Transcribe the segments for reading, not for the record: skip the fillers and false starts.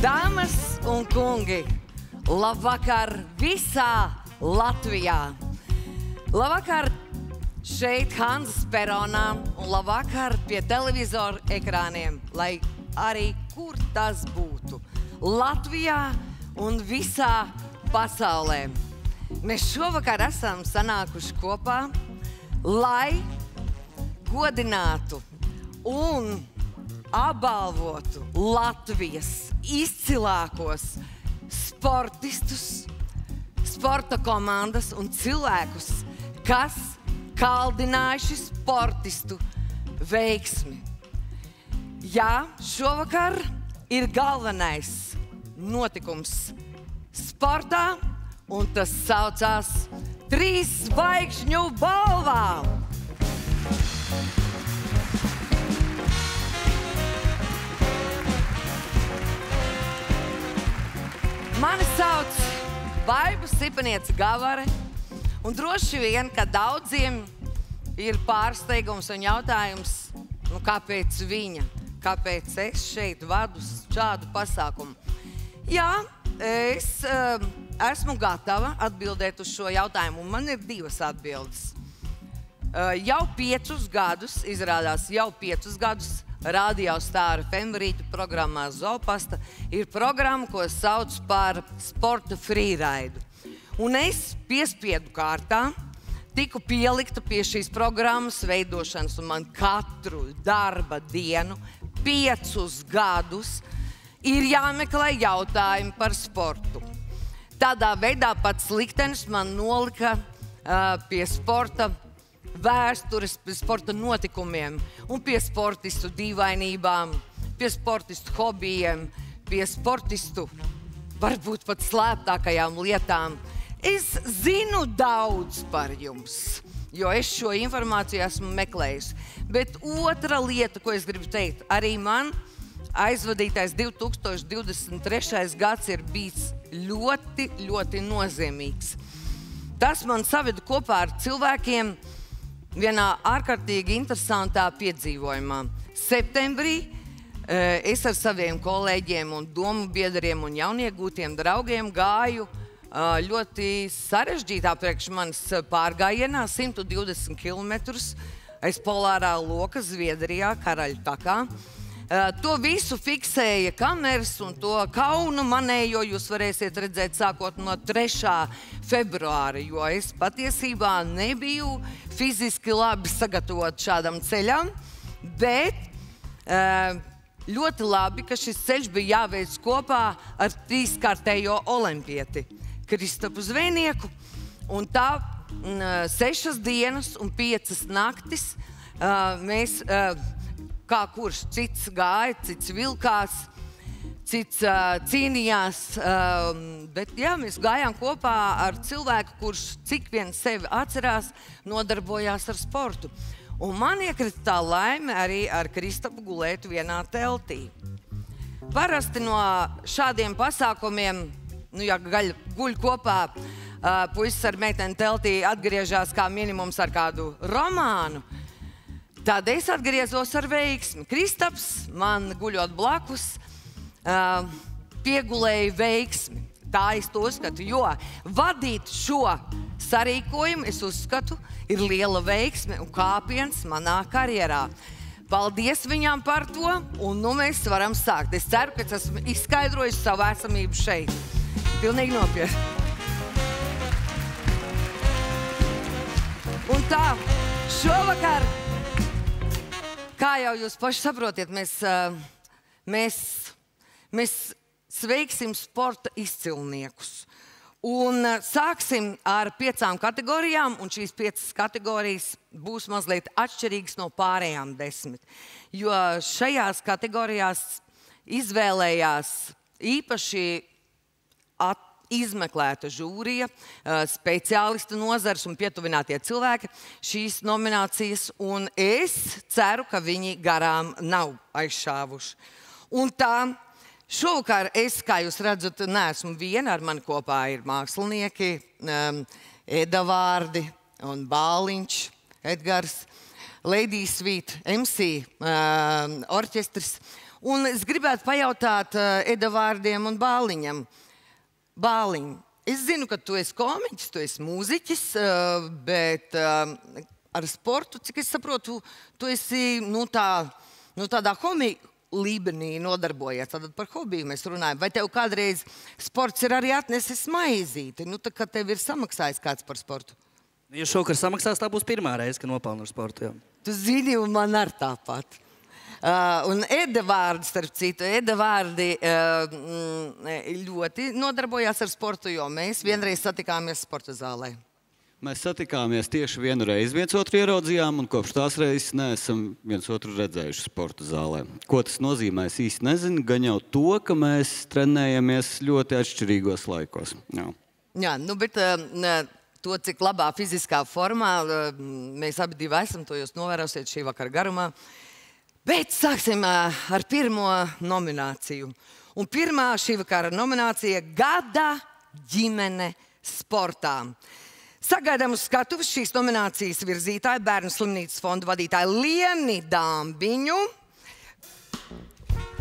Dāmas un kungi, labvakar visā Latvijā! Labvakar šeit Hanzas peronā un labvakar pie televizoru ekrāniem, lai arī kur tas būtu. Latvijā un visā pasaulē. Mēs šovakar esam sanākuši kopā, lai godinātu un apbalvotu Latvijas izcilākos sportistus, sporta komandas un cilvēkus, kas kaldinājuši sportistu veiksmi. Jā, šovakar ir galvenais notikums sportā, un tas saucās 3 zvaigžņu balvā. Mani sauc Baiba Sipaniece Gavare, un droši vien, ka daudziem ir pārsteigums un jautājums, kāpēc viņa, kāpēc es šeit vadu šādu pasākumu. Jā, es esmu gatava atbildēt uz šo jautājumu, un man ir 2 atbildes. Jau 5 gadus, izrādās jau 5 gadus, Radio Stāra FM rītu programmā Zopasta ir programma, ko sauc par sporta freeraidu. Un es piespiedu kārtā tiku pielikta pie šīs programmas veidošanas, un man katru darba dienu 5 gadus ir jāmeklē jautājumi par sportu. Tādā veidā pats liktenis man nolika pie sporta vēstures, pie sporta notikumiem un pie sportistu dīvainībām, pie sportistu hobijiem, pie sportistu varbūt pat slēptākajām lietām. Es zinu daudz par jums, jo es šo informāciju esmu meklējusi. Bet otra lieta, ko es gribu teikt, arī man aizvadītais 2023. gads ir bijis ļoti, ļoti nozīmīgs. Tas man saveda kopā ar cilvēkiem vienā ārkārtīgi interesantā piedzīvojumā. Septembrī es ar saviem kolēģiem un domu biedriem un jauniegūtiem draugiem gāju ļoti sarežģītā priekš manis pārgājienā 120 km aiz polārā loka Zviedrijā, Karaļtakā. To visu fiksēja kameras, un to kaunu manējo jūs varēsiet redzēt sākot no 3. februāra, jo es patiesībā nebiju fiziski labi sagatavot šādam ceļam, bet ļoti labi, ka šis ceļš bija jāveic kopā ar 3-kārtējo olimpieti Kristapu Zvejnieku, un tā 6 dienas un 5 naktis mēs kā kurš cits gāja, cits vilkās, cits cīnījās, bet jā, mēs gājām kopā ar cilvēku, kurš cik vien sevi atcerās, nodarbojās ar sportu. Un man iekrita tā laime arī ar Kristapu gulēt vienā teltī. Parasti no šādiem pasākumiem, ja guļ kopā puisis ar meiteni teltī atgriežās kā minimums ar kādu romānu, tad es atgriezos ar veiksmi. Kristaps man guļot blakus piegulēja veiksmi. Tā es to uzskatu, jo vadīt šo sarīkojumu, es uzskatu, ir liela veiksme un kāpiens manā karjerā. Paldies viņām par to, un nu mēs varam sākt. Es ceru, ka es esmu izskaidrojis savu esamību šeit. Pilnīgi nopietni. Un tā, šovakar, kā jau jūs paši saprotiet, mēs sveiksim sporta izcilniekus. Un sāksim ar 5 kategorijām, un šīs 5 kategorijas būs mazliet atšķirīgas no pārējām 10. Jo šajās kategorijās izvēlējās īpaši izmeklēta žūrija, speciālistu nozars un pietuvinātie cilvēki šīs nominācijas, un es ceru, ka viņi garām nav aizšāvuši. Un tā, šovakar es, kā jūs redzat, neesmu viena, ar mani kopā ir mākslinieki, Eda Vārdi un Bāliņš, Edgars, Lady Sweet, MC orķestris. Un es gribētu pajautāt Edavārdiem un Bāliņam. Bāliņ, es zinu, ka tu esi komiķis, tu esi mūziķis, bet ar sportu, cik es saprotu, tu esi tādā homija līmenī nodarbojies. Tātad par hobiju mēs runājam. Vai tev kādreiz sports ir arī atnesis maizīti? Tā kā tev ir samaksājis kāds par sportu? Ja šovakar samaksās, tā būs pirmā reize, ka nopelnu ar sportu. Jā. Tu zini, un man ar tāpat. Un Edavārdi, starp citu, Edavārdi ļoti nodarbojās ar sportu, jo mēs vienreiz satikāmies sporta zālē. Mēs satikāmies tieši vienu reizi, viens otru ieraudzījām, un kopš tās reizes neesam viens otru redzējuši sporta zālē. Ko tas nozīmē, es īsti nezinu, gan jau to, ka mēs trenējamies ļoti atšķirīgos laikos. Jā, bet to, cik labā fiziskā formā mēs abi divi esam, to jūs novērosiet šī vakara garumā. Bet sāksim ar pirmo nomināciju. Un pirmā šī vakara nominācija - Gada ģimene sportā. Sagaidām uz skatuves šīs nominācijas virzītāju Bērnu slimnīcas fonda vadītāju Lieni Dambiņu,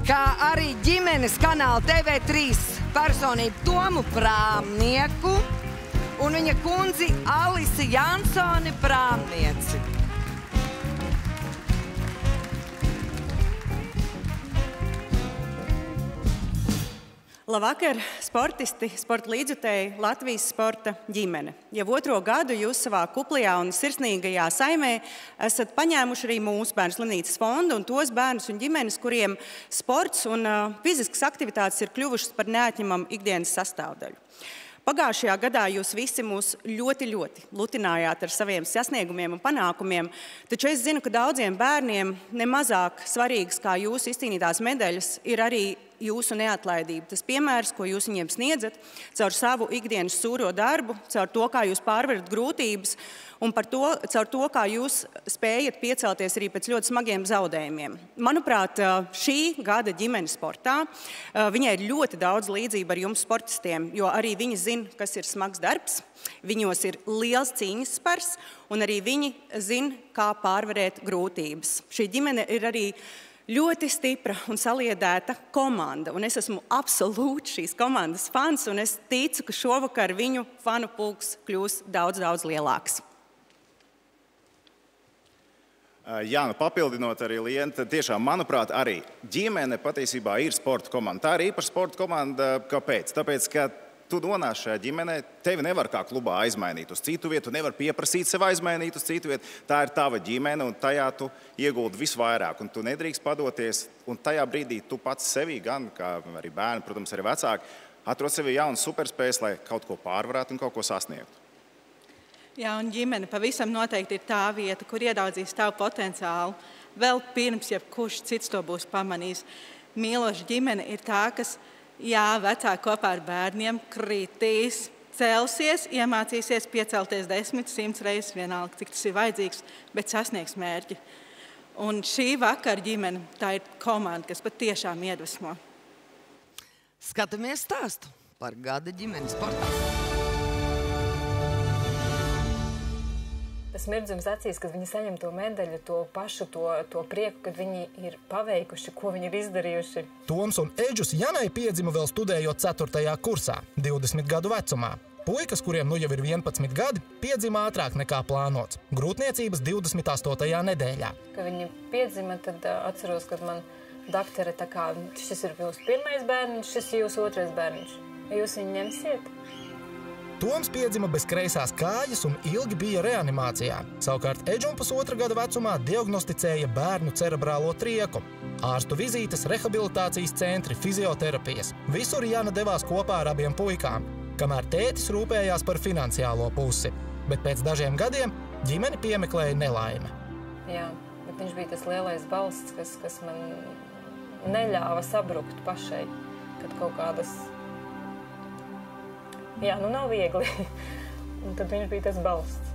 kā arī ģimenes kanāla TV3 personību Tomu Prāmnieku un viņa kundzi Alisi Jansoni Prāmnieci. Labvakar, sportisti, sporta līdzjutēji, Latvijas sporta ģimene. Jau otro gadu jūs savā kuplajā un sirsnīgajā saimē esat paņēmuši arī mūsu Bērnu slimnīcas fondu un tos bērnus un ģimenes, kuriem sports un fiziskas aktivitātes ir kļuvušas par neatņemamu ikdienas sastāvdaļu. Pagājušajā gadā jūs visi mūs ļoti lutinājāt ar saviem sasniegumiem un panākumiem, taču es zinu, ka daudziem bērniem nemazāk svarīgas kā jūsu izcīnītās medaļas ir arī jūsu neatlaidība. Tas piemērs, ko jūs viņiem sniedzat caur savu ikdienas sūro darbu, caur to, kā jūs pārvarat grūtības un caur to, kā jūs spējat piecelties arī pēc ļoti smagiem zaudējumiem. Manuprāt, šī gada ģimenes sportā viņai ir ļoti daudz līdzība ar jums sportistiem, jo arī viņi zina, kas ir smags darbs, viņos ir liels cīņas spars un arī viņi zina, kā pārvarēt grūtības. Šī ģimene ir arī ļoti stipra un saliedēta komanda, un es esmu absolūti šīs komandas fans, un es ticu, ka šovakar viņu fanu pulks kļūs daudz lielāks. Jā, papildinot arī Lienu, tad tiešām, manuprāt, arī ģimene patiesībā ir sporta komanda. Tā ir īpaša sporta komanda. Kāpēc? Tāpēc, ka tu nonāc šajā ģimenē, tevi nevar kā klubā aizmainīt uz citu vietu, tu nevar pieprasīt sev aizmainīt uz citu vietu. Tā ir tava ģimene, un tajā tu ieguldi visvairāk, un tu nedrīkst padoties. Un tajā brīdī tu pats sevī, gan kā arī bērni, protams, arī vecāki, atrod sevi jaunas superspējas, lai kaut ko pārvarētu un kaut ko sasniegtu. Jā, un ģimene pavisam noteikti ir tā vieta, kur iedaudzīs tavu potenciālu. Vēl pirms jebkurš cits to būs pamanījis. Mīloša ģimene ir tā, kas, jā, vecāki kopā ar bērniem kritīs, celsies, iemācīsies piecelties 10, 100 reizes vienalga, cik tas ir vajadzīgs, bet sasniegs mērķi. Un šī vakara ģimene, tā ir komanda, kas patiešām iedvesmo. Skatāmies stāstu par gada ģimenes sportā. Tas mirdzums acīs, kad viņi saņem to medaļu, to pašu, to prieku, kad viņi ir paveikuši, ko viņi ir izdarījuši. Toms un Eģus Janai piedzima vēl studējot 4. kursā, 20 gadu vecumā. Puikas, kuriem nu jau ir 11 gadi, piedzima ātrāk nekā plānots. Grūtniecības 28. nedēļā. Kad viņi piedzima, tad atceros, kad man doktere tā kā, šis ir jūsu pirmais bērniņš, šis ir jūsu otrais bērniņš. Jūs viņu ņemsiet? Toms piedzima bez kreisās kājas un ilgi bija reanimācijā. Savukārt Eģum 1,5 gada vecumā diagnosticēja bērnu cerebrālo trieku. Ārstu vizītes, rehabilitācijas centri, fizioterapijas. Visur Jana devās kopā ar abiem puikām, kamēr tētis rūpējās par finansiālo pusi. Bet pēc dažiem gadiem ģimeni piemeklēja nelaime. Jā, bet viņš bija tas lielais balsts, kas man neļāva sabrukt pašai, kad kaut kādas... Jā, nu nav viegli. Un tad viņš bija tas balsts.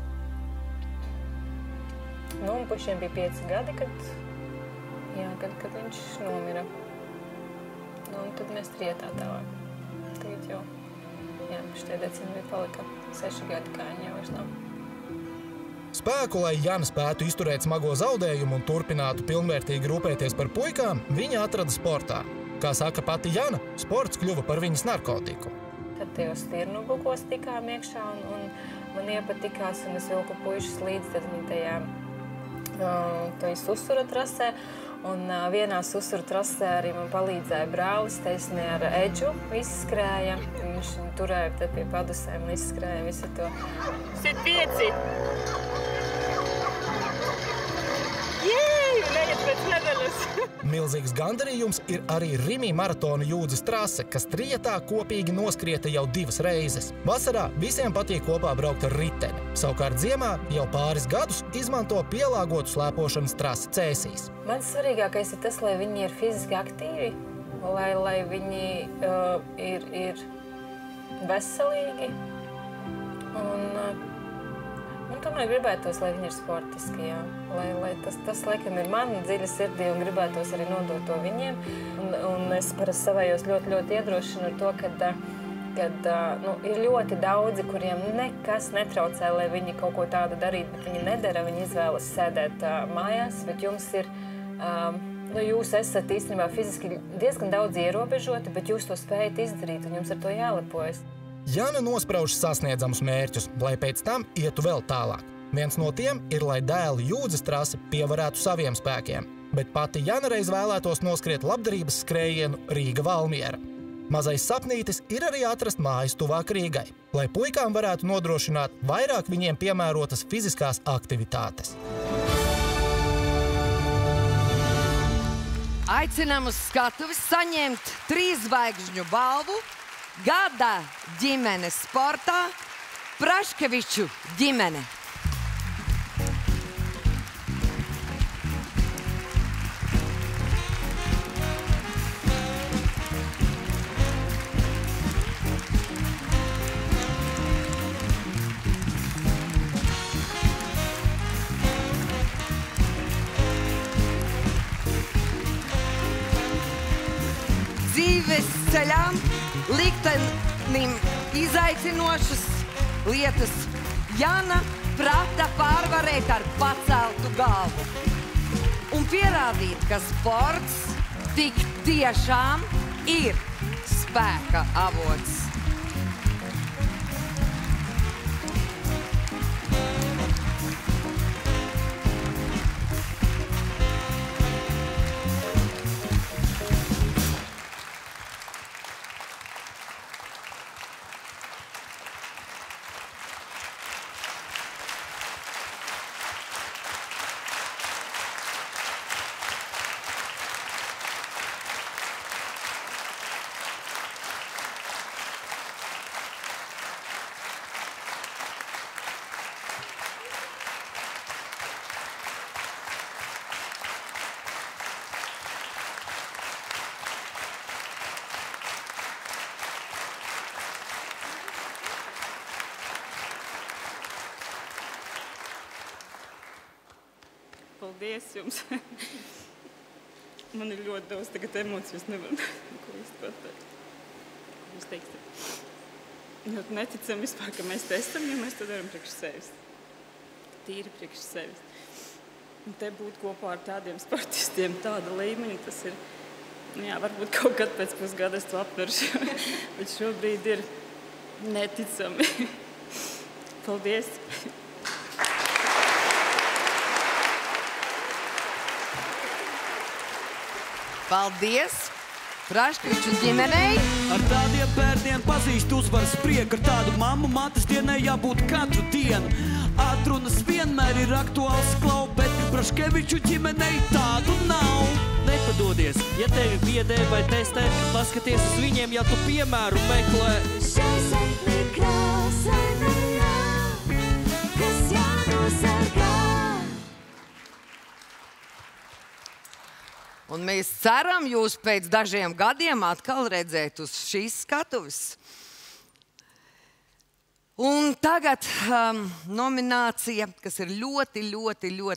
Nu, un pušiem bija 5 gadi, kad viņš nomira. Nu, un tad mēs trietā tālāk. Tagad jau, jā, šitie decembrī palika 6 gadi, kā viņa jau vairs nav. Spēku, lai Jana spētu izturēt smago zaudējumu un turpinātu pilnvērtīgi rūpēties par puikām, viņa atrada sportā. Kā saka pati Jana, sports kļuva par viņas narkotiku. Tad tajos stirnubukos tikām iekšā un man iepatikās, un es vilku puišus līdz tad viņi tajā susura trasē. Un vienā susura trasē arī man palīdzēja brālis, taisnē ar Edžu, visi skrēja. Viņš turēja tad pie padusēm un izskrēja visu to. 105! Jēj! Neiet pēc medaļas! Milzīgs gandarījums ir arī Rimī maratona Jūdzes trase, kas trietā kopīgi noskrieta jau 2 reizes. Vasarā visiem patīk kopā braukt ar riteni. Savukārt ziemā jau pāris gadus izmanto pielāgotu slēpošanas trasi Cēsīs. Man svarīgākais ir tas, lai viņi ir fiziski aktīvi, lai viņi ir veselīgi. Un tomēr gribētos, lai viņi ir sportiski, jā. Lai tas laikam ir man dziļa sirdī un gribētos arī nodot to viņiem. Un es parasti savējos ļoti iedrošinu ar to, kad ir ļoti daudzi, kuriem nekas netraucē, lai viņi kaut ko tādu darītu, bet viņi nedara, viņi izvēlas sēdēt mājās, bet jums ir, jūs esat īstenībā fiziski diezgan daudz ierobežoti, bet jūs to spējat izdarīt un jums ar to jālepojas. Jana nosprauž sasniedzamus mērķus, lai pēc tam ietu vēl tālāk. Viens no tiem ir, lai dēli Jūdzes trasi pievarētu saviem spēkiem, bet pati Jana reiz vēlētos noskriet labdarības skrējienu Rīga-Valmiera. Mazais sapnītis ir arī atrast mājas tuvāk Rīgai, lai puikām varētu nodrošināt vairāk viņiem piemērotas fiziskās aktivitātes. Aicinām uz skatuves saņemt 3 zvaigžņu balvu Gada ģimenes sportā Praškeviču ģimene. Dzīves ceļām liktenim izaicinošas lietas Jana prata pārvarēt ar paceltu galvu un pierādīt, ka sports tik tiešām ir spēka avots. Paldies jums. Man ir ļoti daudz tagad emocijas, nevaru ko īsti pateikt. Ko jūs teiksiet? Ļoti neticam vispār, ka mēs te esam, ja mēs to daram priekš sevis. Tīri priekš sevis. Un te būt kopā ar tādiem sportistiem, tāda līmeņa, tas ir, jā, varbūt kaut kad pēc pusgada es to apveršu, bet šobrīd ir neticami. Paldies! Paldies Praškeviču ģimenei! Ar tādiem bērniem pazīst uzvaras prieku, ar tādu mammu matas dienai jābūt katru dienu. Atrunas vienmēr ir aktuāls klau, bet Praškeviču ģimenei tādu nav. Nepadodies, ja tevi biedē vai testē, paskaties uz viņiem, ja tu piemēru meklē. Šai sekmī krāsainajā, kas jānosargā. Un mēs ceram jūs pēc dažiem gadiem atkal redzēt uz šīs skatuves. Un tagad nominācija, kas ir ļoti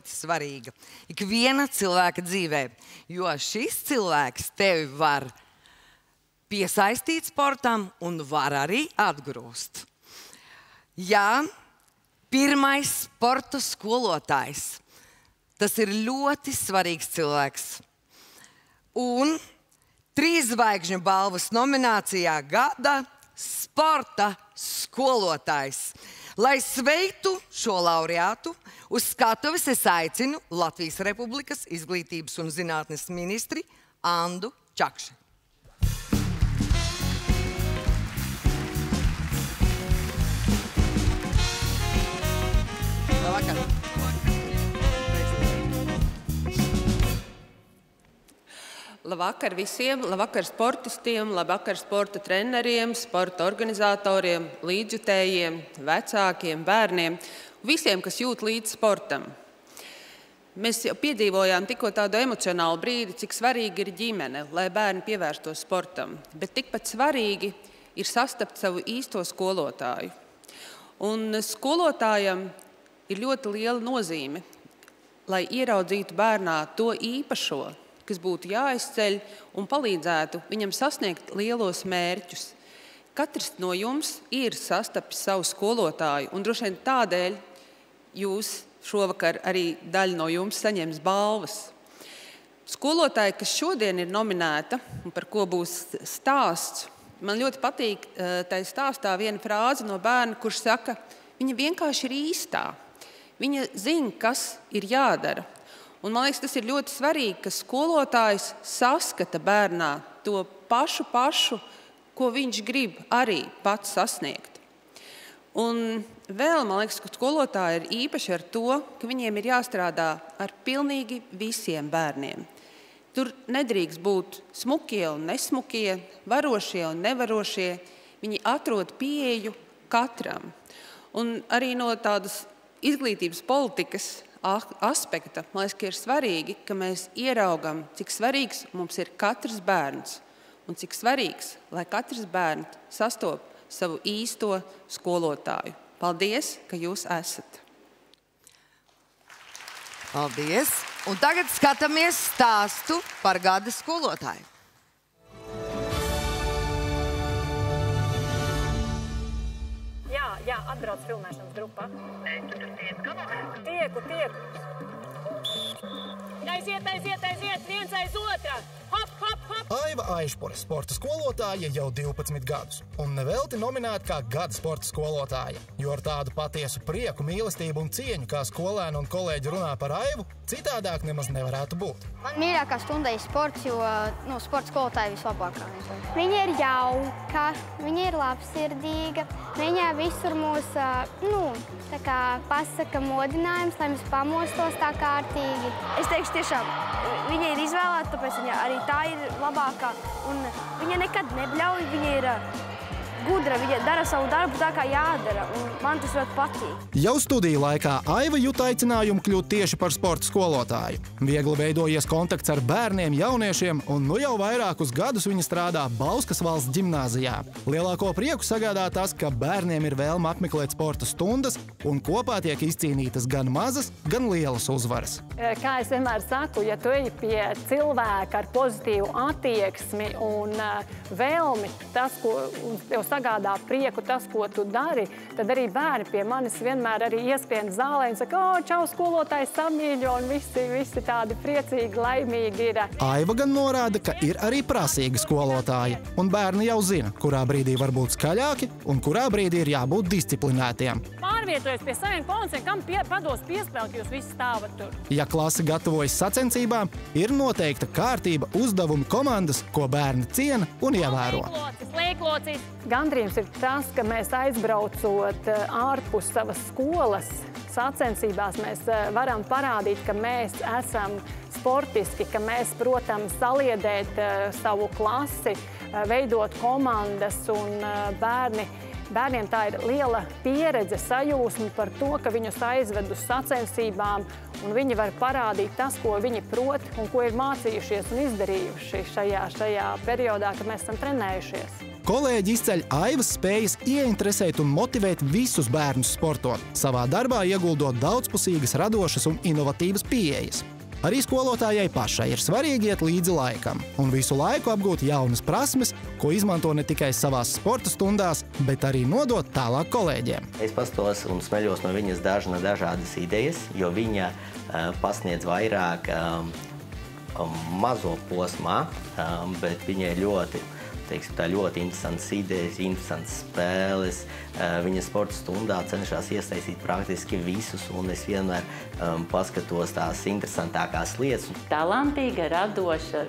svarīga ikviena cilvēka dzīvē. Jo šis cilvēks tevi var piesaistīt sportam un var arī atgrūst. Ja pirmais sporta skolotājs. Tas ir ļoti svarīgs cilvēks. Un 3 zvaigžņu balvas nominācijā gada sporta skolotājs. Lai sveiktu šo laureātu, uz skatuves es aicinu Latvijas Republikas izglītības un zinātnes ministri Andu Čakši. Labvakar! Labvakar visiem, labvakar sportistiem, labvakar sporta treneriem, sporta organizatoriem, līdzjutējiem, vecākiem, bērniem, visiem, kas jūt līdz sportam. Mēs jau piedzīvojām tikko tādu emocionālu brīdi, cik svarīgi ir ģimene, lai bērni pievērstos sportam, bet tikpat svarīgi ir sastapt savu īsto skolotāju. Un skolotājam ir ļoti liela nozīme, lai ieraudzītu bērnā to īpašo, kas būtu jāizceļ un palīdzētu viņam sasniegt lielos mērķus. Katrs no jums ir sastapis savu skolotāju, un droši vien tādēļ jūs šovakar arī daļa no jums saņems balvas. Skolotāja, kas šodien ir nominēta un par ko būs stāsts, man ļoti patīk tai stāstā viena frāze no bērna, kurš saka, viņa vienkārši ir īstā. Viņa zina, kas ir jādara. Un man liekas, tas ir ļoti svarīgi, ka skolotājs saskata bērnā to pašu, ko viņš grib arī pats sasniegt. Un vēl, man liekas, ka skolotāji ir īpaši ar to, ka viņiem ir jāstrādā ar pilnīgi visiem bērniem. Tur nedrīkst būt smukie un nesmukie, varošie un nevarošie. Viņi atrod pieeju katram. Un arī no tādas izglītības politikas aspekta, man liekas, ka ir svarīgi, ka mēs ieraugam, cik svarīgs mums ir katrs bērns un cik svarīgs, lai katrs bērns sastop savu īsto skolotāju. Paldies, ka jūs esat! Paldies! Un tagad skatāmies stāstu par gada skolotāju. Jā, atbrauc filmēšanas grupā. Tu tur tiek kamerā? Tieku. Aiziet, viens aiz otrā. Hop! Aiva Aišpure, sporta skolotāja jau 12 gadus, un nevelti nominēta kā gada sporta skolotāja, jo ar tādu patiesu prieku, mīlestību un cieņu, kā skolēni un kolēģi runā par Aivu, citādāk nemaz nevarētu būt. Man mīļākā stunda ir sports, jo sporta skolotāja vislabākā. Viņa ir jauka, viņa ir labsirdīga, viņa visur mūs pasaka modinājums, lai mēs pamostos tā kārtīgi. Es teikšu tiešām, viņa ir izvēlēta, tāpēc viņa arī tā ir labākā, un viņa nekad nebļauj, viņa ir gudra, viņa dara savu darbu tā, kā jādara, un man tas ļoti patīk. Jau studiju laikā Aiva jūt aicinājumu kļūt tieši par sporta skolotāju. Viegli veidojies kontakts ar bērniem, jauniešiem, un nu jau vairākus gadus viņa strādā Bauskas valsts ģimnāzijā. Lielāko prieku sagādā tas, ka bērniem ir vēlme apmeklēt sporta stundas, un kopā tiek izcīnītas gan mazas, gan lielas uzvaras. Kā es vienmēr saku, ja tu ej pie cilvēka ar pozitīvu attieksmi un vēlmi, tas, ko tev sagādā prieku, tas, ko tu dari, tad arī bērni pie manis vienmēr arī ieskrien zālē un saka, čau, skolotājs samīļo, un visi tādi priecīgi, laimīgi ir. Aiva gan norāda, ka ir arī prasīga skolotāja, un bērni jau zina, kurā brīdī var būt skaļāki un kurā brīdī ir jābūt disciplinētiem. Pārvietojas pie saviem konciem, kam pados piespēlēt, jūs visi stāvat tur. Ja klase gatavojas sacensībām, ir noteikta kārtība, uzdevumi, komandas, ko bērni ciena un ievēro. Lieklocis. Gandrījums ir tas, ka mēs aizbraucot ārpus savas skolas sacensībās, mēs varam parādīt, ka mēs esam sportiski, ka mēs, protams, saliedēt savu klasi, veidot komandas un bērniem tā ir liela pieredze, sajūsma par to, ka viņus aizved uz sacensībām, un viņi var parādīt tas, ko viņi prot un ko ir mācījušies un izdarījuši šajā periodā, kad mēs esam trenējušies. Kolēģi izceļ Aivas spējas ieinteresēt un motivēt visus bērnus sportot, savā darbā ieguldot daudzpusīgas, radošas un inovatīvas pieejas. Arī skolotājai pašai ir svarīgi iet līdzi laikam un visu laiku apgūt jaunas prasmes, ko izmanto ne tikai savās sporta stundās, bet arī nodot tālāk kolēģiem. Es pastos un smeļos no viņas dažādas idejas, jo viņa pasniedz vairāk mazo posmā, bet viņai ļoti interesantas idejas, interesantas spēles. Viņa sporta stundā cenšas iesaistīt praktiski visus, un es vienmēr paskatos tās interesantākās lietas. Talantīga, radoša,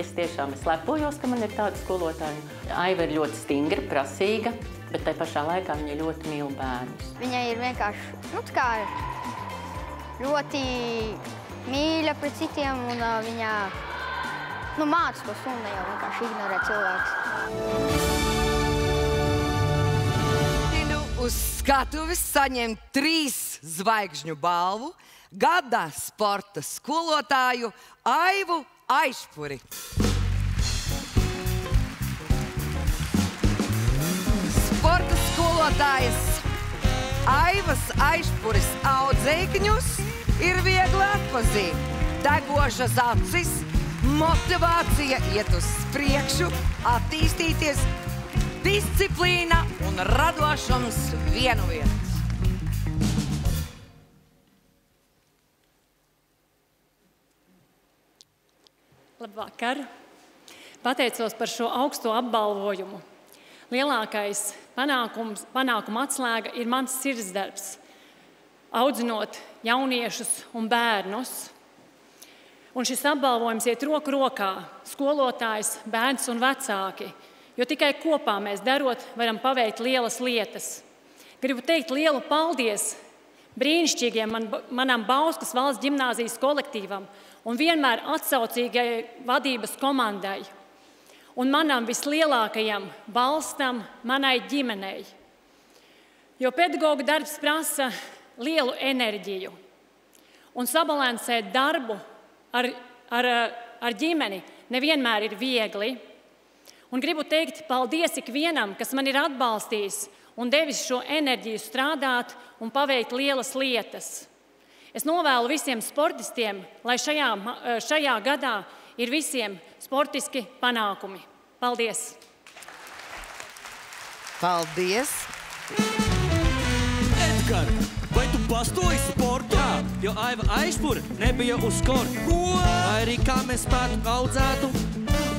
es tiešām lepojos, ka man ir tāda skolotāja. Aiva ir ļoti stingra, prasīga, bet tai pašā laikā viņa ļoti mīl bērnus. Viņa ir vienkārši, ļoti mīļa pret citiem, un viņa māca to stundu, jau vienkārši ignorē cilvēks. Uz skatuves saņem 3 zvaigžņu balvu gada sporta skolotāju Aivu Aišpuri. Sporta skolotājas Aivas Aišpuris audzēkņus ir viegli atpazīt. Degošas acis, motivācija iet uz priekšu, attīstīties, disciplīna un radošums vienu vietu. Labvakar! Pateicos par šo augsto apbalvojumu. Lielākais panākuma atslēga ir mans sirdsdarbs, audzinot jauniešus un bērnus. Un šis apbalvojums iet roku rokā – skolotājs, bērns un vecāki, jo tikai kopā mēs darot varam paveikt lielas lietas. Gribu teikt lielu paldies brīnišķīgiem manam Bauskas valsts ģimnāzijas kolektīvam un vienmēr atsaucīgai vadības komandai un manam vislielākajam balstam manai ģimenei. Jo pedagoga darbs prasa lielu enerģiju un sabalansēt darbu ar ģimeni nevienmēr ir viegli. Un gribu teikt paldies ikvienam, kas man ir atbalstījis un devis šo enerģiju strādāt un paveikt lielas lietas. Es novēlu visiem sportistiem, lai šajā gadā ir visiem sportiski panākumi. Paldies! Paldies! Edgar, vai tu pastoji sportu? Jā, jo Aiva Aišpura nebija uz korta. Ko? Vai arī kā mēs spētu audzētu?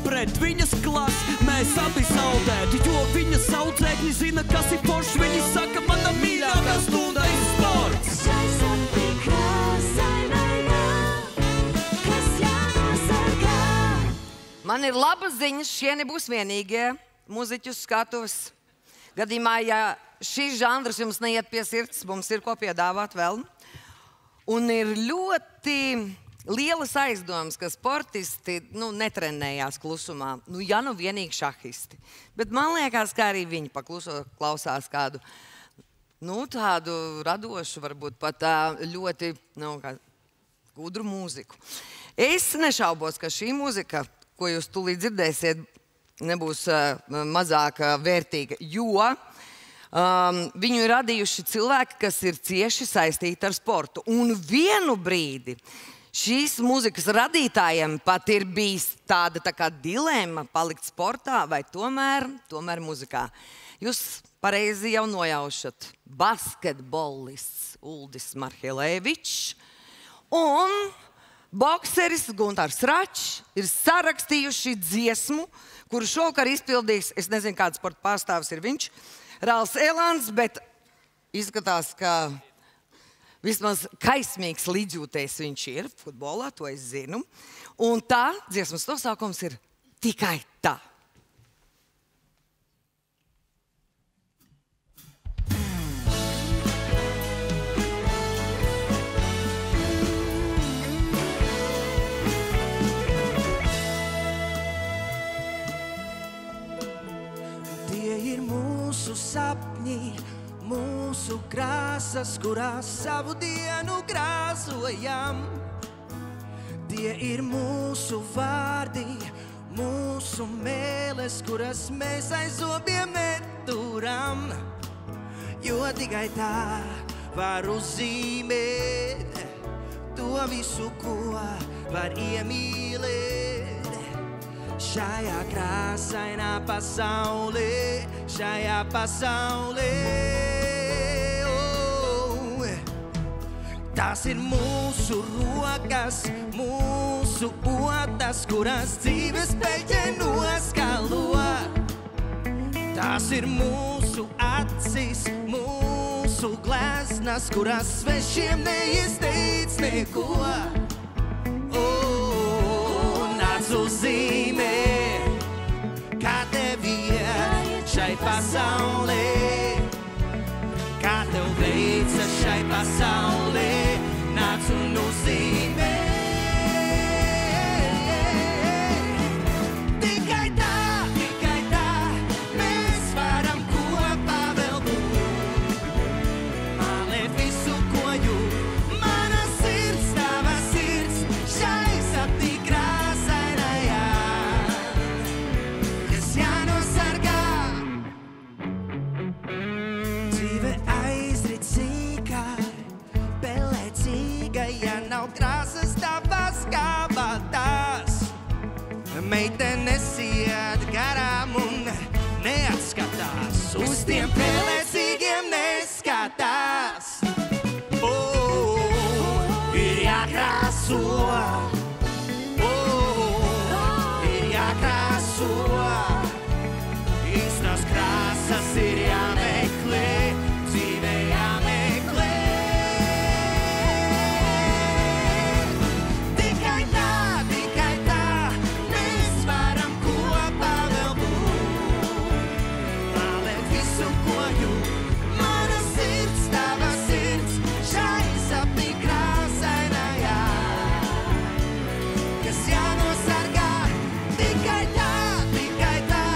Pret viņas klasi mēs abi zaudētu, jo viņas audzēkņi zina, kas ir foršs. Viņi saka, mana mīļākā stunda ir sports. Man ir labas ziņas, šie nebūs vienīgie muziķu skatuves. Gadījumā, ja šis žanrs jums neiet pie sirds, mums ir ko piedāvāt vēl. Un ir ļoti lielas aizdomas, ka sportisti netrenējās klusumā. Ja nu vienīgi šahisti. Bet man liekas, ka arī viņi pakluso klausās kādu tādu radošu, varbūt pat ļoti gudru mūziku. Es nešaubos, ka šī mūzika, ko jūs tūlīt dzirdēsiet, nebūs mazāk vērtīga, jo viņu ir radījuši cilvēki, kas ir cieši saistīti ar sportu. Un vienu brīdi šīs mūzikas radītājiem pat ir bijis tāda kā dilemma palikt sportā vai tomēr muzikā. Jūs pareizi jau nojaušat. Basketbolists Uldis Marhelēvičs un bokseris Gunārs Račs ir sarakstījuši dziesmu, kuru šovakar izpildīs, es nezinu, kāds sporta pārstāvis ir viņš, Rāls Elāns, bet izskatās, ka vismaz kaismīgs līdzjūtējs viņš ir futbolā, to es zinu. Un tā dziesmas nosaukums ir Tikai tā. Mūsu sapņi, mūsu krāsas, kurās savu dienu krāsojam. Tie ir mūsu vārdi, mūsu mēles, kuras mēs aiz zobiem neturam. Jo tikai tā var uzzīmēt to, to visu, ko var iemīlēt. Šajā krāsainā pasaulē, šajā pasaulē. Tas ir mūsu rokas, mūsu otas, kuras dzīves peļķe noskalo. Tas ir mūsu acis, mūsu gleznas, kuras svešiem neizteic neko. Nāc uz zīmē, kā tev iet šai pasaulē. Kā tev veicas šai pasaulē, nāc un nozīmē. Tikai tā, mēs varam kopā vēl būt. Mālēt visu, ko jūt, mana sirds, tava sirds, šai sapnī krāsainajā, kas jānosargā. Dzīve aizricīga, pelēcīga, ja nav krāsas tavas kabatās. Meitenes iet garām un neatskatās, uz tiem pelēcīgiem neskatās. Ir jākrāso, ir jākrāso, īstas krāsas ir jāmeklē, dzīvē jāmeklē. Tikai tā, mēs varam kopā vēl būt. Mālēt visu, ko jūt, mana sirds, tava sirds, šai sapnī krāsainajā, kas jānosargā. Tikai tā,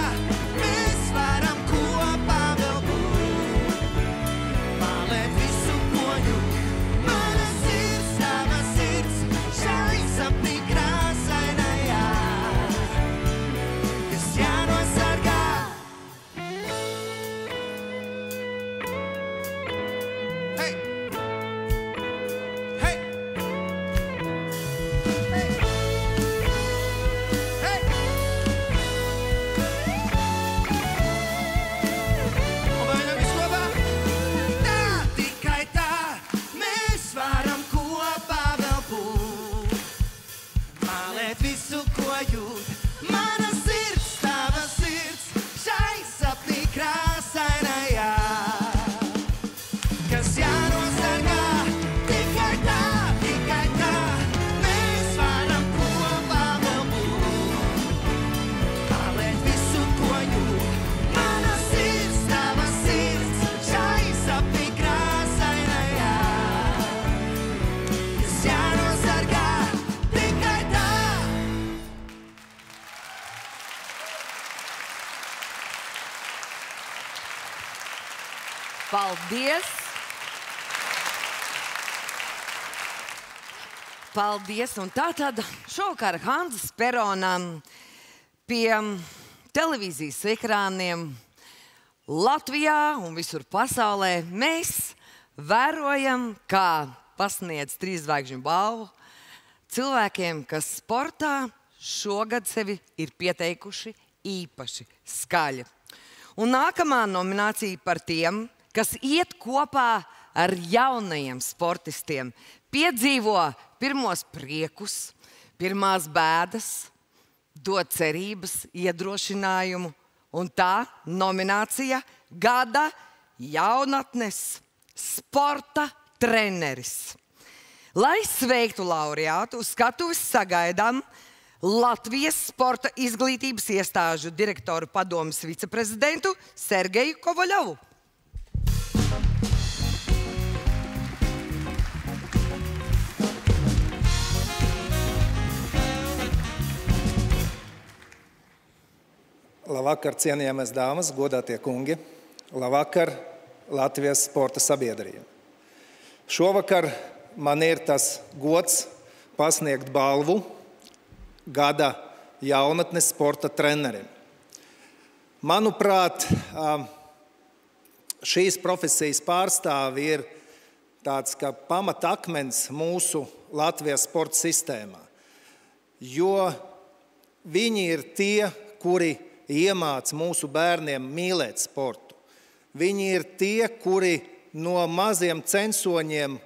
mēs varam kopā vēl būt. Mālēt visu, ko jūt, mana sirds, tava sirds, šai sapnī krāsainajā, kas jānosargā. Hey! Hey! Hey! Hey! Un vai viss kopā? Tā, tikai tā, mēs varam kopā vēl būt. Mālēt visu, ko jūt, mana sirds, tava sirds, šai sapnī krāsainajā, kas jānosargā. Tikai tā, mēs varam kopā vēl būt. Mālēt visu, ko jūt, mana sirds, tava sirds, šai sapnī krāsainajā, kas jānosargā. Tikai tā. Paldies! Paldies! Un tātad šovakar Hanzas Peronam pie televīzijas ekrāniem Latvijā un visur pasaulē mēs vērojam, kā pasniedz 3 zvaigžņu balvu cilvēkiem, kas sportā šogad sevi ir pieteikuši īpaši skaļi. Un nākamā nominācija par tiem, kas iet kopā ar jaunajiem sportistiem, piedzīvo pirmos priekus, pirmās bēdas, dod cerības, iedrošinājumu. Un tā nominācija Gada jaunatnes sporta treneris. Lai sveiktu laureātu, uz skatuves sagaidām Latvijas sporta izglītības iestāžu direktoru padomes viceprezidentu Sergeju Kovaļovu. Labvakar, cienījamās dāmas, godātie kungi. Labvakar, Latvijas sporta sabiedrība. Šovakar man ir tas gods pasniegt balvu Gada jaunatnes sporta trenerim. Manuprāt, šīs profesijas pārstāvi ir tāds kā pamatakmens mūsu Latvijas sporta sistēmā, jo viņi ir tie, kuri iemāc mūsu bērniem mīlēt sportu. Viņi ir tie, kuri no maziem censoņiem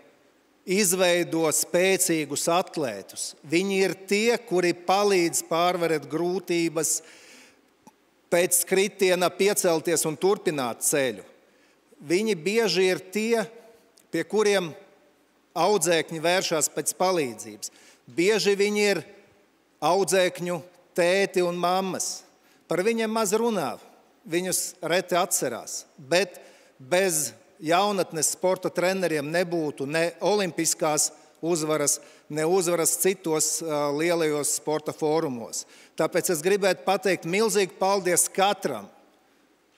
izveido spēcīgus atlētus. Viņi ir tie, kuri palīdz pārvarēt grūtības, pēc kritiena piecelties un turpināt ceļu. Viņi bieži ir tie, pie kuriem audzēkņi vēršas pēc palīdzības. Bieži viņi ir audzēkņu tēti un mammas. Par viņiem maz runā, viņus reti atcerās. Bet bez jaunatnes sporta treneriem nebūtu ne olimpiskās uzvaras, ne uzvaras citos lielajos sporta fórumos. Tāpēc es gribētu pateikt milzīgi paldies katram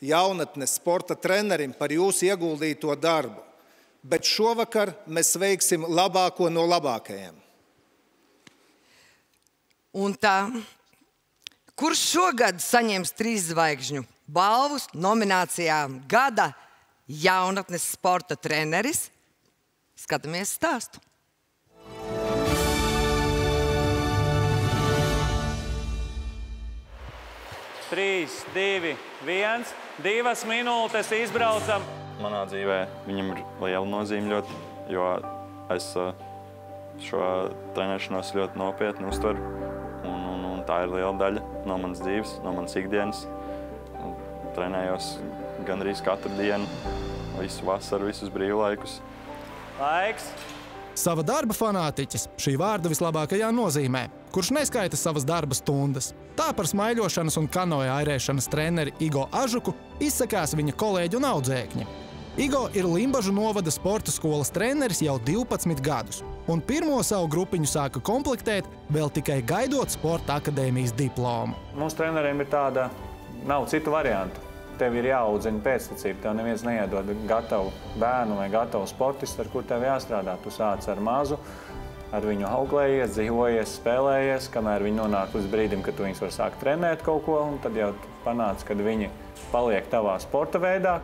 jaunatnes sporta trenerim par jūsu ieguldīto darbu. Bet šovakar mēs veiksim labāko no labākajiem. Un tā, kurš šogad saņems 3 zvaigžņu balvus nominācijā Gada jaunatnes sporta treneris? Skatāmies stāstu. Trīs, 2, 1, 2 minūtes izbraucam. Manā dzīvē viņam ir liela nozīme ļoti, jo es šo trenēšanos ļoti nopietni uztveru. Un tā ir liela daļa no manas dzīves, no manas ikdienas. Trenējos gandrīz katru dienu, visu vasaru, visus brīvlaikus. Laiks! Sava darba fanātiķis šī vārda vislabākajā nozīmē, kurš neskaita savas darba stundas. Tā par smaiļošanas un kanoja airēšanas treneri Igo Ažuku izsakās viņa kolēģi un audzēkņi. Igo ir Limbažu novada sporta skolas treneris jau 12 gadus, un pirmo savu grupiņu sāka komplektēt vēl tikai gaidot sporta akadēmijas diplomu. Mums treneriem ir tāda, nav citu variantu. Tev ir jāaudzina pēctecība, tev neviens neiedod gatavu bērnu vai gatavu sportistu, ar kur tev jāstrādā. Tu sāc ar mazu, ar viņu auklējies, dzīvojies, spēlējies, kamēr viņi nonāk līdz brīdim, kad tu viņus var sākt trenēt kaut ko, un tad jau panāc, kad viņi paliek tavā sporta veidā.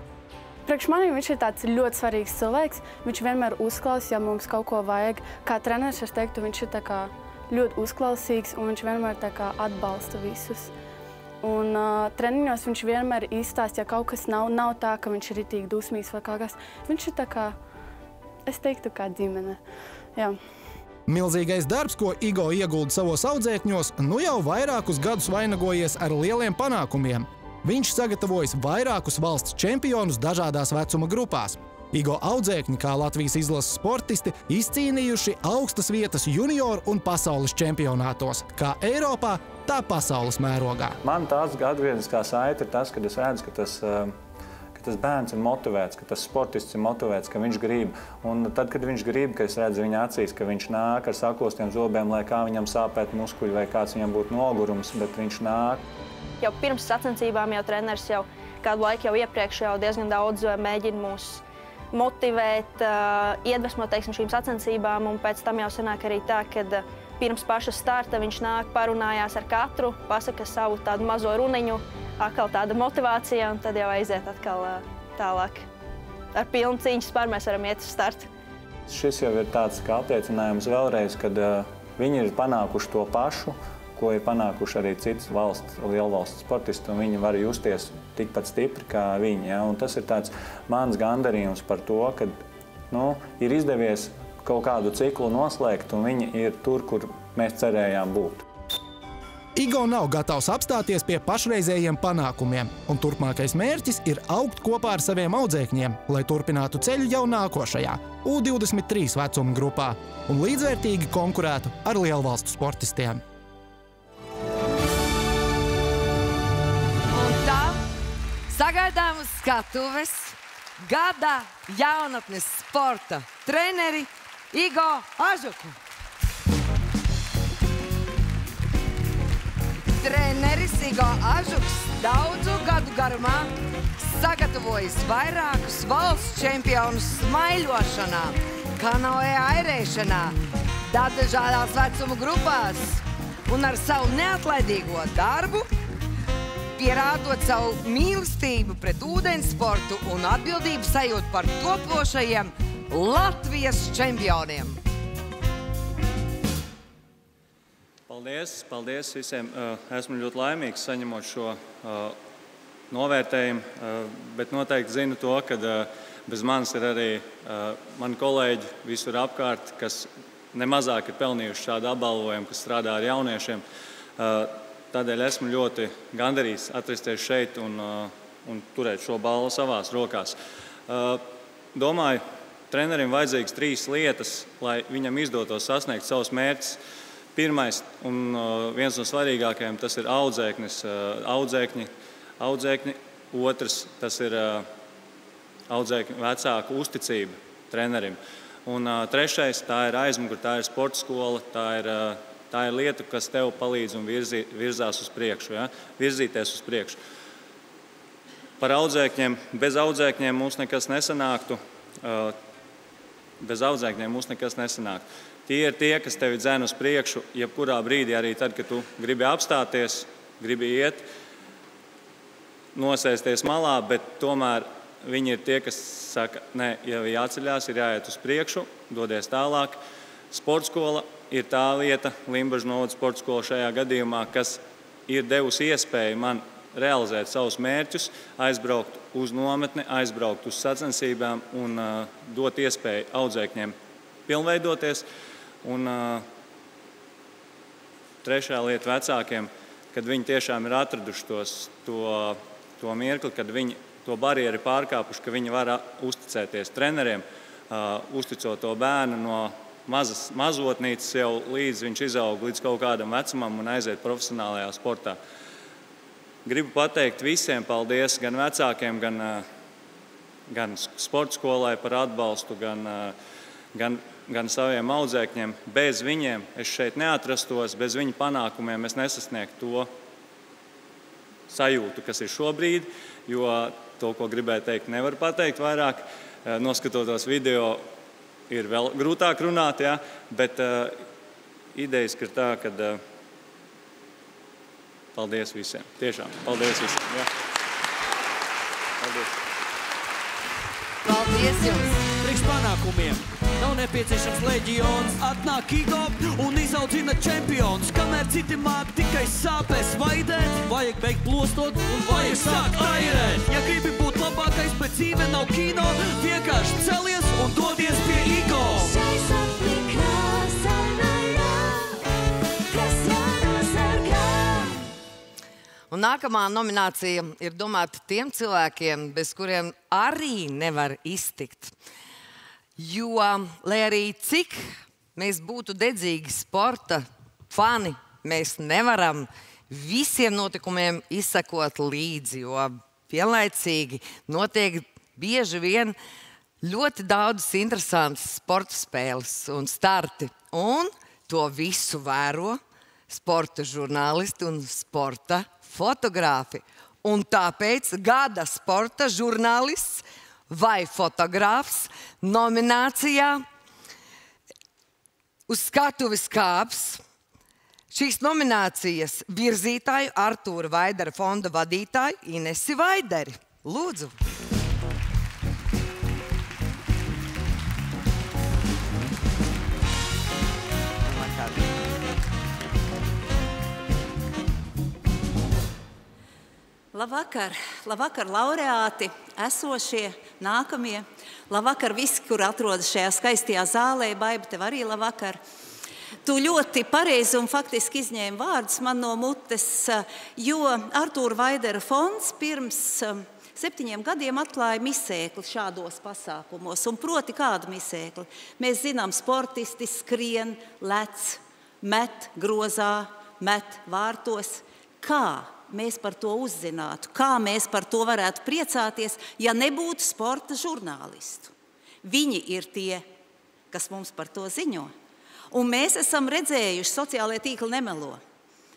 Priekš manī viņš ir tāds ļoti svarīgs cilvēks. Viņš vienmēr uzklausa, ja mums kaut ko vajag. Kā treneris, es teiktu, viņš ir tā kā ļoti uzklausīgs un viņš vienmēr tā kā atbalsta visus. Un treniņos viņš vienmēr izstāsta, ja kaut kas nav tā, ka viņš ir ritīgi dusmīgs vai kaut kas. Viņš ir tā kā, es teiktu, kā ģimene. Jā. Milzīgais darbs, ko Igo iegulda savos audzēkņos, nu jau vairākus gadus vainagojies ar lieliem panākumiem. Viņš sagatavojas vairākus valsts čempionus dažādās vecuma grupās. Igo audzēkņi, kā Latvijas izlases sportisti, izcīnījuši augstas vietas junioru un pasaules čempionātos, kā Eiropā, tā pasaules mērogā. Man tās atgriezniskā saite ir tas, kad es redzu, ka tas bērns ir motivēts, ka tas sportists ir motivēts, ka viņš grib. Un tad, kad viņš grib, ka es redzu viņa acīs, ka viņš nāk ar saklostiem zobiem, lai kā viņam sāpēt muskuļi vai kāds viņam būtu nogurums, bet viņš nāk. Jau pirms sacensībām jau treneris jau kādu laiku jau iepriekš jau diezgan daudz mēģina mūs motivēt, iedvesmot, teiksim, šīm sacensībām, un pēc tam jau sanāk arī tā, kad pirms paša starta viņš nāk, parunājās ar katru, pasaka savu tādu mazo runiņu, atkal tāda motivācija, un tad jau aiziet atkal tālāk. Ar pilnu cīņas spāru mēs varam iet uz startu. Šis jau ir tāds kā apliecinājums vēlreiz, kad viņi ir panākuši to pašu, ko ir panākuši arī citas lielvalsts sportisti, un viņi var justies tikpat stipri kā viņi. Ja? Un tas ir tāds mans gandarījums par to, ka ir izdevies kaut kādu ciklu noslēgt, un viņi ir tur, kur mēs cerējām būt. Igo nav gatavs apstāties pie pašreizējiem panākumiem, un turpmākais mērķis ir augt kopā ar saviem audzēkņiem, lai turpinātu ceļu jau nākošajā, U23 vecuma grupā, un līdzvērtīgi konkurētu ar lielvalstu sportistiem. Sagaidām uz skatuves Gada jaunatnes sporta treneri Igo Ažuku. Treneris Igo Ažuks daudzu gadu garumā sagatavojis vairākus valsts čempionus smaiļošanā, kanoja airēšanā, dažādās vecuma grupās un ar savu neatlaidīgo darbu pierādot savu mīlestību pret ūdenssportu un atbildību sajūtu par topošajiem Latvijas čempioniem. Paldies visiem. Esmu ļoti laimīgs saņemot šo novērtējumu, bet noteikti zinu to, ka bez manis ir arī mani kolēģi visur apkārt, kas nemazāk ir pelnījuši šādu apbalvojumu, kas strādā ar jauniešiem. Tādēļ esmu ļoti gandarīts atrasties šeit un turēt šo balvu savās rokās. Domāju, trenerim vajadzīgas 3 lietas, lai viņam izdotos sasniegt savus mērķus. Pirmais un viens no svarīgākajiem tas ir audzēkņi. Otrs tas ir audzēkņu vecāku uzticība trenerim. Un trešais tā ir aizmugure, tā ir sporta skola, tā ir lieta, kas tev palīdz un virzās uz priekšu, ja? Virzīties uz priekšu. Par audzēkņiem. Bez audzēkņiem mums nekas nesanāktu. Tie ir tie, kas tevi dzen uz priekšu, jebkurā brīdī, arī tad, kad tu gribi apstāties, gribi iet, nosēsties malā, bet tomēr viņi ir tie, kas saka, nē, ja jāceļās, ir jāiet uz priekšu, dodies tālāk. Sporta skola ir tā vieta, Limbažu novada sporta skola šajā gadījumā, kas ir devusi iespēju man realizēt savus mērķus, aizbraukt uz nometni, aizbraukt uz sacensībām un dot iespēju audzēkņiem pilnveidoties. Un trešā lieta vecākiem, kad viņi tiešām ir atraduši to mirkli, kad viņi to barjeru ir pārkāpuši, ka viņi var uzticēties treneriem, uzticot to bērnu no mazotnīcas jau līdz viņš izaug līdz kaut kādam vecumam un aiziet profesionālajā sportā. Gribu pateikt visiem paldies, gan vecākiem, gan sporta skolai par atbalstu, gan saviem audzēkņiem. Bez viņiem es šeit neatrastos, bez viņu panākumiem es nesasniegtu to sajūtu, kas ir šobrīd, jo to, ko gribēju teikt, nevar pateikt vairāk. Noskatoties video, ir vēl grūtāk runāt, ja? Bet idejas ir tā, ka paldies visiem. Tiešām, paldies visiem. Ja? Paldies. Paldies jums! Priekš panākumiem nav nepieciešams leģions, atnāk Igo un izaudzina čempions. Kamēr citi māk tikai sāpēs vaidēt, vajag beigt plostot un vajag sākt airēt. Ja gribi būt labākais, bet dzīve nav kino, vienkārši celies un dodies pie Igo. Un nākamā nominācija ir domāta tiem cilvēkiem, bez kuriem arī nevar iztikt. Jo, lai arī cik mēs būtu dedzīgi sporta fani, mēs nevaram visiem notikumiem izsekot līdzi, jo vienlaicīgi notiek bieži vien ļoti daudz interesantas sporta spēles un starti. Un to visu vēro sporta žurnālisti un sporta fotografi. Un tāpēc gada sporta žurnālists vai fotogrāfs nominācijā uz skatuves kāps šīs nominācijas virzītāju Artūra Vaidara fonda vadītāju Inesi Vaidari. Lūdzu! Labvakar! Labvakar, laureāti, esošie, nākamie. Labvakar visi, kur atrodas šajā skaistajā zālē. Baiba, tev arī labvakar. Tu ļoti pareizi un faktiski izņēmi vārdus man no mutes, jo Artūra Vaidara fonds pirms 7 gadiem atklāja misēkli šādos pasākumos. Un proti kādu misēkli? Mēs zinām, sportisti skrien, lec, met grozā, met vārtos. Kā mēs par to uzzinātu? Kā mēs par to varētu priecāties, ja nebūtu sporta žurnālistu? Viņi ir tie, kas mums par to ziņo. Un mēs esam redzējuši, sociālajie tīkli nemelo,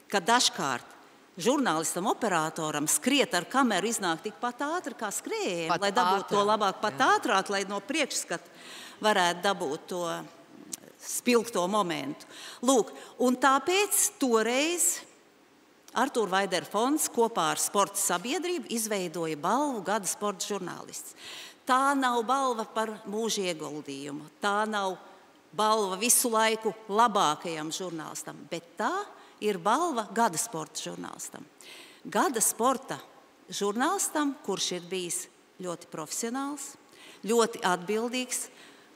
ka dažkārt žurnālistam, operatoram skriet ar kameru iznāk tikpat ātri kā skrējējiem, lai dabūtu to labāk, pat ātrāk, lai no priekšskata varētu dabūt to spilgto momentu. Lūk, un tāpēc toreiz Artūra Vaidara fonds kopā ar sporta sabiedrību izveidoja balvu gada sporta žurnālists. Tā nav balva par mūža ieguldījumu. Tā nav balva visu laiku labākajam žurnālistam, bet tā ir balva gada sporta žurnālistam. Gada sporta žurnālistam, kurš ir bijis ļoti profesionāls, ļoti atbildīgs,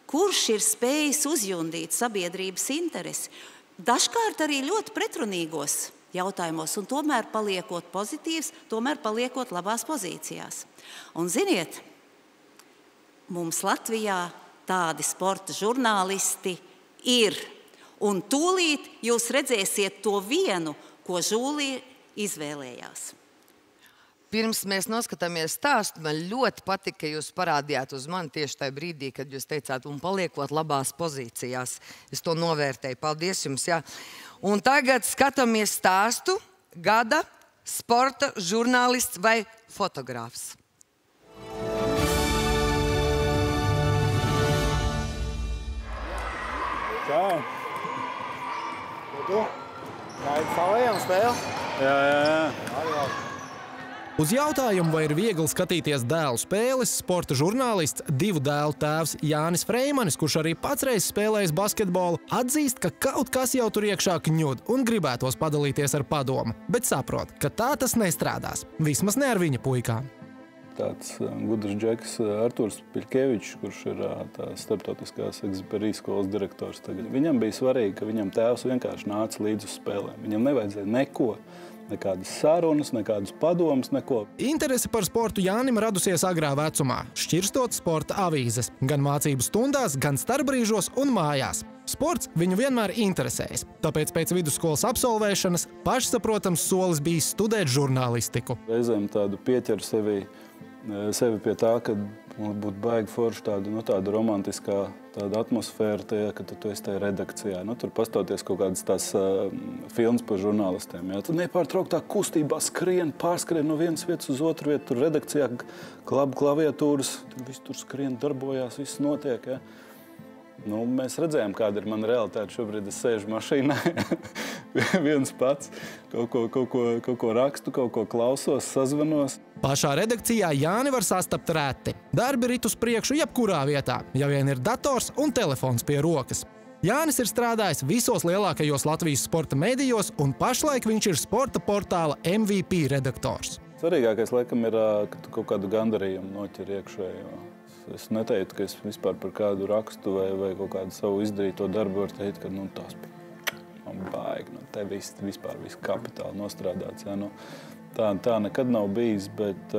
kurš ir spējis uzjundīt sabiedrības interesi, dažkārt arī ļoti pretrunīgos jautājumos, un tomēr paliekot pozitīvs, tomēr paliekot labās pozīcijās. Un ziniet, mums Latvijā tādi sporta žurnālisti ir, un tūlīt jūs redzēsiet to vienu, ko Žūlija izvēlējās. Pirms mēs noskatāmies stāstu, man ļoti patika, ka jūs parādījāt uz mani tieši tajā brīdī, kad jūs teicāt, un paliekot labās pozīcijās. Es to novērtēju. Paldies jums, jā. Un tagad skatāmies stāstu gada sporta žurnālists vai fotogrāfs. Čau! Ko tu? Gaidi savajām spēli? Jā. Uz jautājumu, vai ir viegli skatīties dēlu spēles, sporta žurnālists, 2 dēlu tēvs Jānis Freimanis, kurš arī pats reiz spēlējis basketbolu, atzīst, ka kaut kas jau tur iekšā kņud un gribētos padalīties ar padomu, bet saprot, ka tā tas nestrādās, vismaz ne ar viņa puikām. Tāds gudrs džeks Arturs Piļkevičs, kurš ir starptautiskās egziperijas skolas direktors tagad. Viņam bija svarīgi, ka viņam tēvs vienkārši nāca līdz uz spēlēm. Viņam nevajadzēja neko, nekādas sarunas, nekādas padomas, neko. Interese par sportu Jānim radusies agrā vecumā, šķirstot sporta avīzes, gan mācību stundās, gan starpbrīžos un mājās. Sports viņu vienmēr interesējis, tāpēc pēc vidusskolas absolvēšanas pašsaprotams solis bija studēt žurnālistiku. Reizēm tādu pieķer sevi pie tā, ka būtu baigi forši tāda romantiskā tāda atmosfēra tajā, ka tu esi tajā redakcijā. Tur pastāties kaut kādas tās filmas par žurnālistiem. Jā. Tu nepārtrauktā kustībā pārskrien no vienas vietas uz otru vietu. Tur redakcijā klaviatūras, viss tur skrien, darbojās, viss notiek. Jā. Mēs redzējām, kāda ir mana realitāte. Šobrīd es sēžu mašīnā, viens pats, kaut ko rakstu, kaut ko klausos, sazvanos. Pašā redakcijā Jāni var sastapt reti. Darbi rit uz priekšu jebkurā vietā, ja vien ir dators un telefons pie rokas. Jānis ir strādājis visos lielākajos Latvijas sporta medijos, un pašlaik viņš ir sporta portāla MVP redaktors. Svarīgākais, laikam, ir, ka tu kaut kādu gandarījumu noķer iekšējo. Es neteiktu, ka es vispār par kādu rakstu vai kaut kādu savu izdarīto darbu varu teikt, ka tās man baigi, te vispār viss kapitāli nostrādāts. Jā, tā nekad nav bijis, bet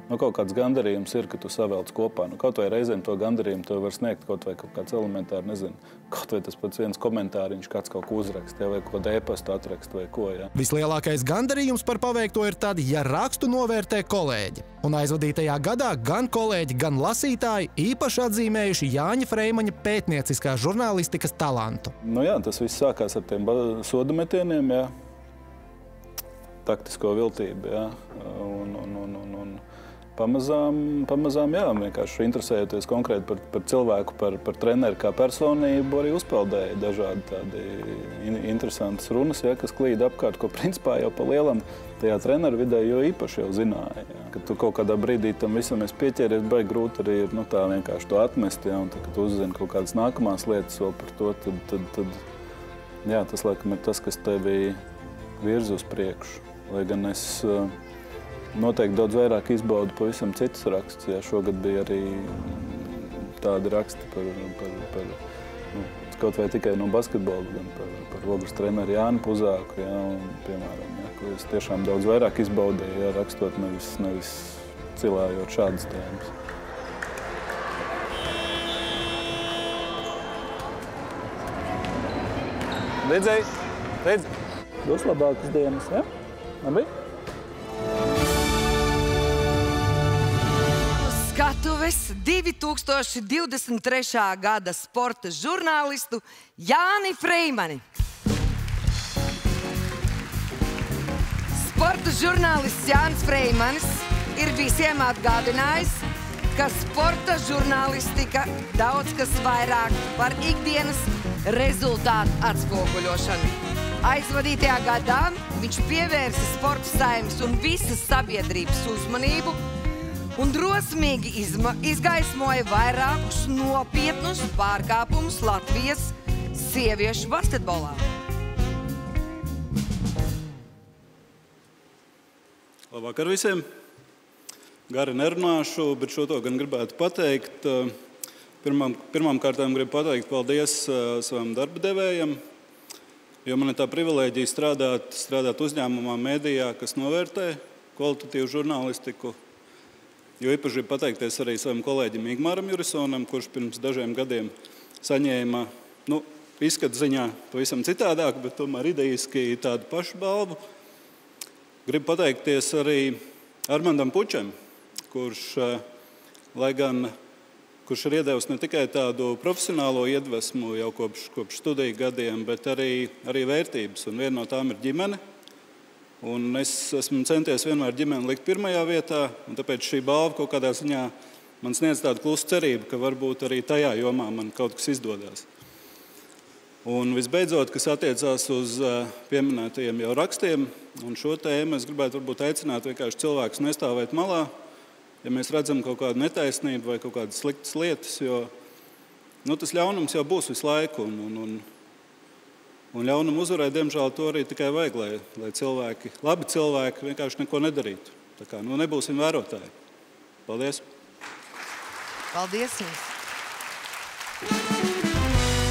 kaut kāds gandarījums ir, ka tu savelc kopā. Kaut vai reizēm to gandarījumu tev var sniegt kaut vai kaut kāds elementāri, nezinu, kaut vai tas pats viens komentāriņš, kāds kaut ko uzrakst, vai kaut ko e-pastu atrakst vai ko. Jā. Vislielākais gandarījums par paveikto ir tad, ja rakstu novērtē kolēģi. Un aizvadītajā gadā gan kolēģi, gan lasītāji īpaši atzīmējuši Jāņa Freimaņa pētnieciskās žurnālistikas talantu. Jā, tas viss sākās ar tiem soda metieniem, jā. Taktisko viltību, jā. Un pamazām, jā, vienkārši interesējoties konkrēti par cilvēku, par treneru kā personību, arī uzpeldēja dažādi tādi interesantas runas, jā, kas klīd apkārt, ko principā jau pa lielam tajā treneru vidē jo īpaši jau zināja. Jā. Kad tu kaut kādā brīdī tam visam esi pieķēries, baigi grūti arī ir tā vienkārši to atmest, jā, un kad tu uzzini kaut kādas nākamās lietas vēl par to, tad jā, tas laikam ir tas, kas tevi virza uz priekšu. Lai gan es noteikti daudz vairāk izbaudu pavisam citus rakstus. Jā, šogad bija arī tādi raksti par kaut vai tikai no basketbola, gan par Ogres treneru Jānu Puzāku, jā, un, piemēram, jā, ko es tiešām daudz vairāk izbaudīju, jā, rakstot nevis cilājot šādas tēmas. Redzi. Dos labākas dienas, jā? Labi? Skatuves 2023. gada sporta žurnālistu Jāni Freimani. Sporta žurnālists Jānis Freimanis ir visiem atgādinājis, ka sporta žurnālistika daudz kas vairāk par ikdienas rezultātu atspoguļošanu. Aizvadītajā gadā viņš pievērsa sporta saimnes un visas sabiedrības uzmanību un drosmīgi izgaismoja vairākus nopietnus pārkāpumus Latvijas sieviešu basketbolā. Labvakar visiem! Gari nerunāšu, bet šo to gan gribētu pateikt. Pirmām kārtām gribu pateikt paldies savam darba devējam, jo man ir tā privilēģija strādāt uzņēmumā, mēdījā, kas novērtē kvalitatīvu žurnālistiku. Jo īpaši gribu pateikties arī savam kolēģim Igmāram Jurisonam, kurš pirms dažiem gadiem saņēma, izskatu ziņā pavisam citādāk, bet tomēr idejiski tādu pašu balvu. Gribu pateikties arī Armandam Pučem, kurš ir iedevis ne tikai tādu profesionālo iedvesmu jau kopš studiju gadiem, bet arī vērtības. Un viena no tām ir ģimene. Un es esmu centies vienmēr ģimeni likt pirmajā vietā, un tāpēc šī balva kaut kādā ziņā man sniedz tādu klusu cerību, ka varbūt arī tajā jomā man kaut kas izdodās. Un visbeidzot, kas attiecās uz pieminētajiem jau rakstiem, un šo tēmu es gribētu varbūt aicināt vienkārši cilvēkus nestāvēt malā, ja mēs redzam kaut kādu netaisnību vai kaut kādas sliktas lietas, jo tas ļaunums jau būs visu laiku, un ļaunumu uzvarēt, diemžēl, to arī tikai vajag, lai cilvēki, labi cilvēki vienkārši neko nedarītu. Tā kā, nebūsim vērotāji. Paldies! Paldies jums!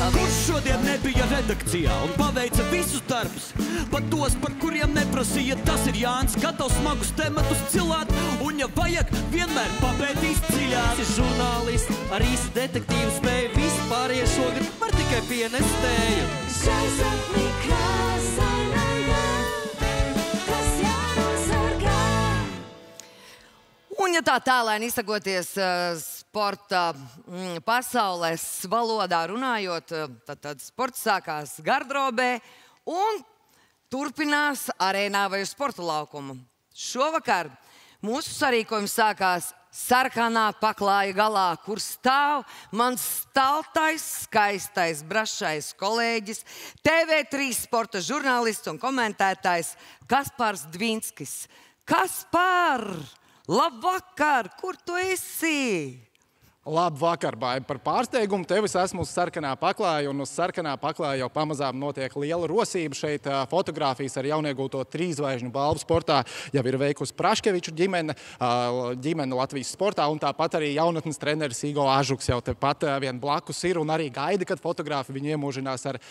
Kurš šodien nebija redakcijā un paveica visus darbus, pat tos, par kuriem neprasīja, tas ir Jānis, gatavs smagus tematus cilāt, un, ja vajag, vienmēr papētīs dziļāk. Esi žurnālists, arī detektīvu spēju, visi pārējie šogad var tikai pienestēju. Šai sapnī krāsainajā, kas jānosargā. Un, ja tā tālēni izsakoties sporta pasaules valodā runājot, tad sports sākās gardrobē un turpinās arēnā vai uz sporta laukumu. Šovakar mūsu sarīkojums sākās sarkanā paklāja galā, kur stāv mans staltais, skaistais, brašais kolēģis, TV3 sporta žurnālists un komentētājs Kaspars Dvinskis. Kaspar, labvakar, kur tu esi? Labvakar, Baiba, par pārsteigumu. Tevis esmu uz sarkanā paklāja, un uz sarkanā paklāja jau pamazām notiek liela rosība. Šeit fotogrāfijas ar jauniegūto 3 zvaigžņu balvu sportā jau ir veikusi Praškeviču ģimene Latvijas sportā, un tāpat arī jaunatnes treneris Igo Ažuks jau tepat vien blakus ir, un arī gaida, kad fotografi viņu iemūžinās ar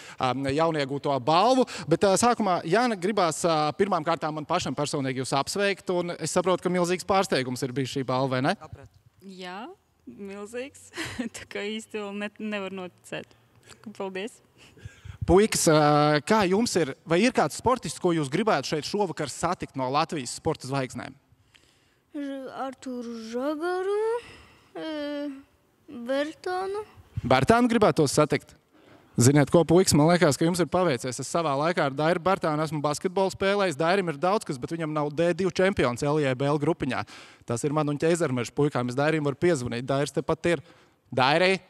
jauniegūto balvu. Bet sākumā, Jāna, gribās pirmām kārtām man pašam personīgi jūs apsveikt, un es saprotu, ka milzīgs pārsteigums ir bijis šī balva, vai ne? Jā. Milzīgs. Tā kā īsti vēl nevar noticēt. Paldies. Puikas, kā jums ir, vai ir kāds sportists, ko jūs gribētu šeit šovakar satikt no Latvijas sporta zvaigznēm? Arturu Žagaru, Bertānu. Bertānu gribētu tos satikt? Ziniet, ko, puikas, man liekas, ka jums ir paveicies. Es savā laikā ar Dairu Bertānu esmu basketbolu spēlējis. Dairim ir daudz kas, bet viņam nav D2 čempions LJBL grupiņā. Tas ir man un ķeizarmežu puikām. Es Dairim varu piezvanīt. Dairis tepat ir. Dairi,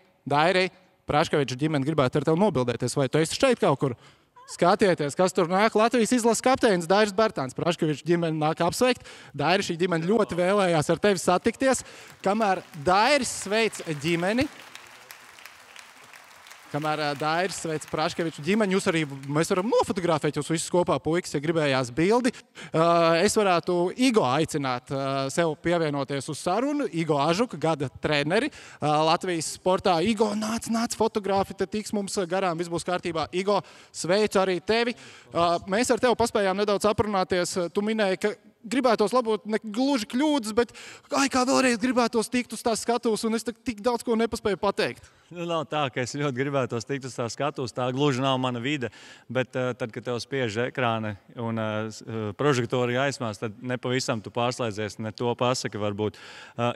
Praškeviča ģimene gribētu ar tevi nobildēties. Vai tu esi šeit kaut kur? Skatieties, kas tur nāk. Latvijas izlases kapteinis Dairis Bertāns. Praškeviča ģimene nāk apsveikt. Dairi, šī ģimene ļoti vēlējās ar tevi satikties. Kamēr Dairis sveic ģimeni, kamēr Dairis sveic Praškeviču ģimeni, mēs varam nofotografēt jūs visus kopā, puikas, ja gribējās bildi. Es varētu Igo aicināt sev pievienoties uz sarunu. Igo Ažuka, gada treneri Latvijas sportā. Igo, nāc fotografi, te tiks mums garām, viss būs kārtībā. Igo, sveicu arī tevi. Mēs ar tevi paspējām nedaudz aprunāties. Tu minēji, ka gribētos labot ne gluži kļūdas, bet kā vēlreiz gribētos tikt uz tās skatuves, un es tik daudz ko nepaspēju pateikt. Nav tā, ka es ļoti gribētos tikt uz tā skatuves, tā gluži nav mana vide, bet tad, kad tev spiež ekrāni un prožektori gaismās, tad nepavisam tu pārslēdzies, ne to pasaki varbūt.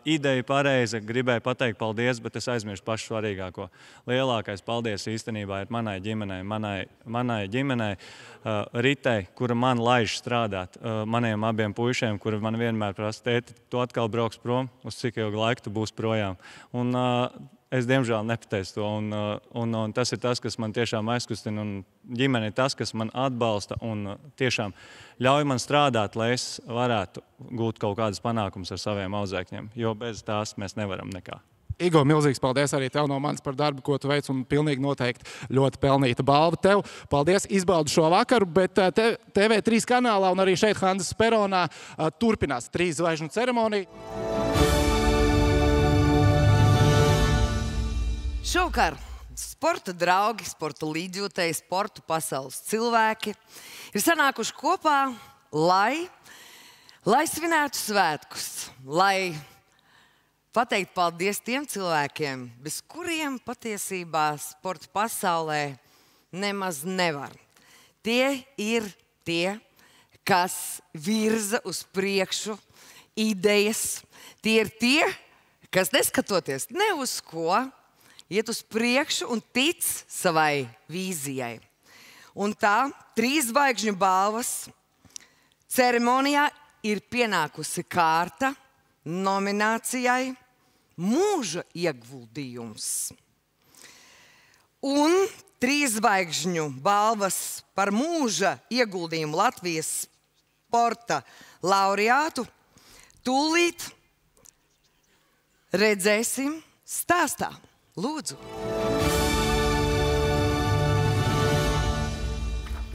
Ideja pareiza, gribēju pateikt paldies, bet es aizmirstu pašu svarīgāko. Lielākais paldies īstenībā ir manai ģimenei, Ritei, kura man laiž strādāt, maniem abiem puišiem, kuri man vienmēr prasa, tēti, tu atkal brauks prom, uz cik ilgu laiku tu būsi projām. Un es diemžēl nepateicu to, un tas ir tas, kas man tiešām aizkustina, un ģimene ir tas, kas man atbalsta un tiešām ļauj man strādāt, lai es varētu gūt kaut kādas panākumus ar saviem audzēkņiem, jo bez tās mēs nevaram nekā. Igo, milzīgs paldies arī tev no manis par darbu, ko tu veic, un pilnīgi noteikti ļoti pelnīta balva tev. Paldies, izbaudi šo vakaru, bet TV3 kanālā un arī šeit Hanzas peronā turpinās 3 zvaigžņu ceremonija. Šovakar sporta draugi, sporta līdzjūtēji, sporta pasaules cilvēki ir sanākuši kopā, lai svinētu svētkus, lai pateikt paldies tiem cilvēkiem, bez kuriem patiesībā sporta pasaulē nemaz nevar. Tie ir tie, kas virza uz priekšu idejas. Tie ir tie, kas neskatoties ne uz ko, iet uz priekšu un tic savai vīzijai. Un tā 3 zvaigžņu balvas ceremonijā ir pienākusi kārta nominācijai Mūža ieguldījums. Un 3 zvaigžņu balvas par mūža ieguldījumu Latvijas sporta laureātu tūlīt redzēsim stāstā. Lūdzu.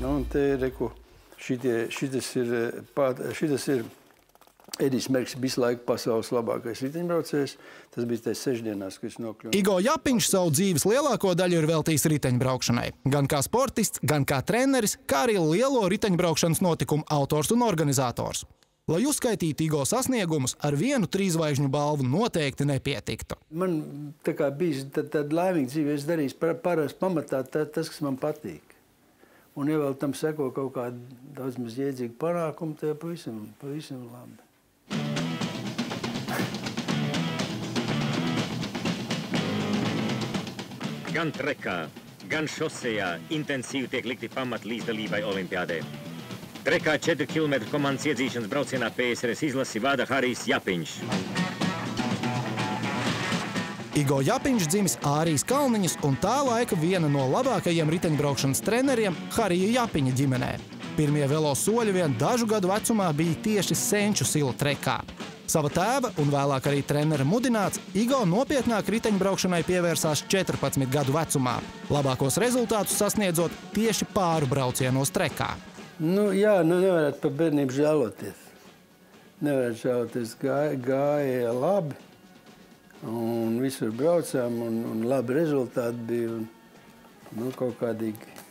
Nu, un te ir, šitas ir Edijs Merks visu laiku pasaules labākais riteņbraucējs. Tas bija tais 6 dienās, kad es nokļuvu. Igo Japiņš savu dzīves lielāko daļu ir veltījis riteņbraukšanai. Gan kā sportists, gan kā treneris, kā arī lielo riteņbraukšanas notikumu autors un organizators. Lai uzskaitītu Igo sasniegumus, ar vienu 3 zvaigžņu balvu noteikti nepietiktu. Man tā kā bijis tāda laimīga dzīve, es darīju parasti pamatā tas, kas man patīk. Un ja vēl tam seko kaut kāda daudz maz jēdzīga panākuma, tā pavisam labi. Gan trekā, gan šosejā intensīvi tiek likti pamat līdzdalībai olimpiādē. Trekā 4 km komandas iedzīšanas braucienā PSRS izlasi vada Harijs Japiņš. Igo Japiņš dzimis Ārijas Kalniņas un tā laika viena no labākajiem riteņbraukšanas treneriem Harija Japiņa ģimenē. Pirmie velo soļi vien dažu gadu vecumā bija tieši Senču sila trekā. Sava tēva un vēlāk arī trenera mudināts, Igo nopietnāk riteņbraukšanai pievērsās 14 gadu vecumā, labākos rezultātus sasniedzot tieši pāru braucienos trekā. Nu, jā, nevarētu par bērnību žēloties. Nevarētu žēloties, gāja labi, un visur braucām, un labi rezultāti bija, un kaut kādīgi.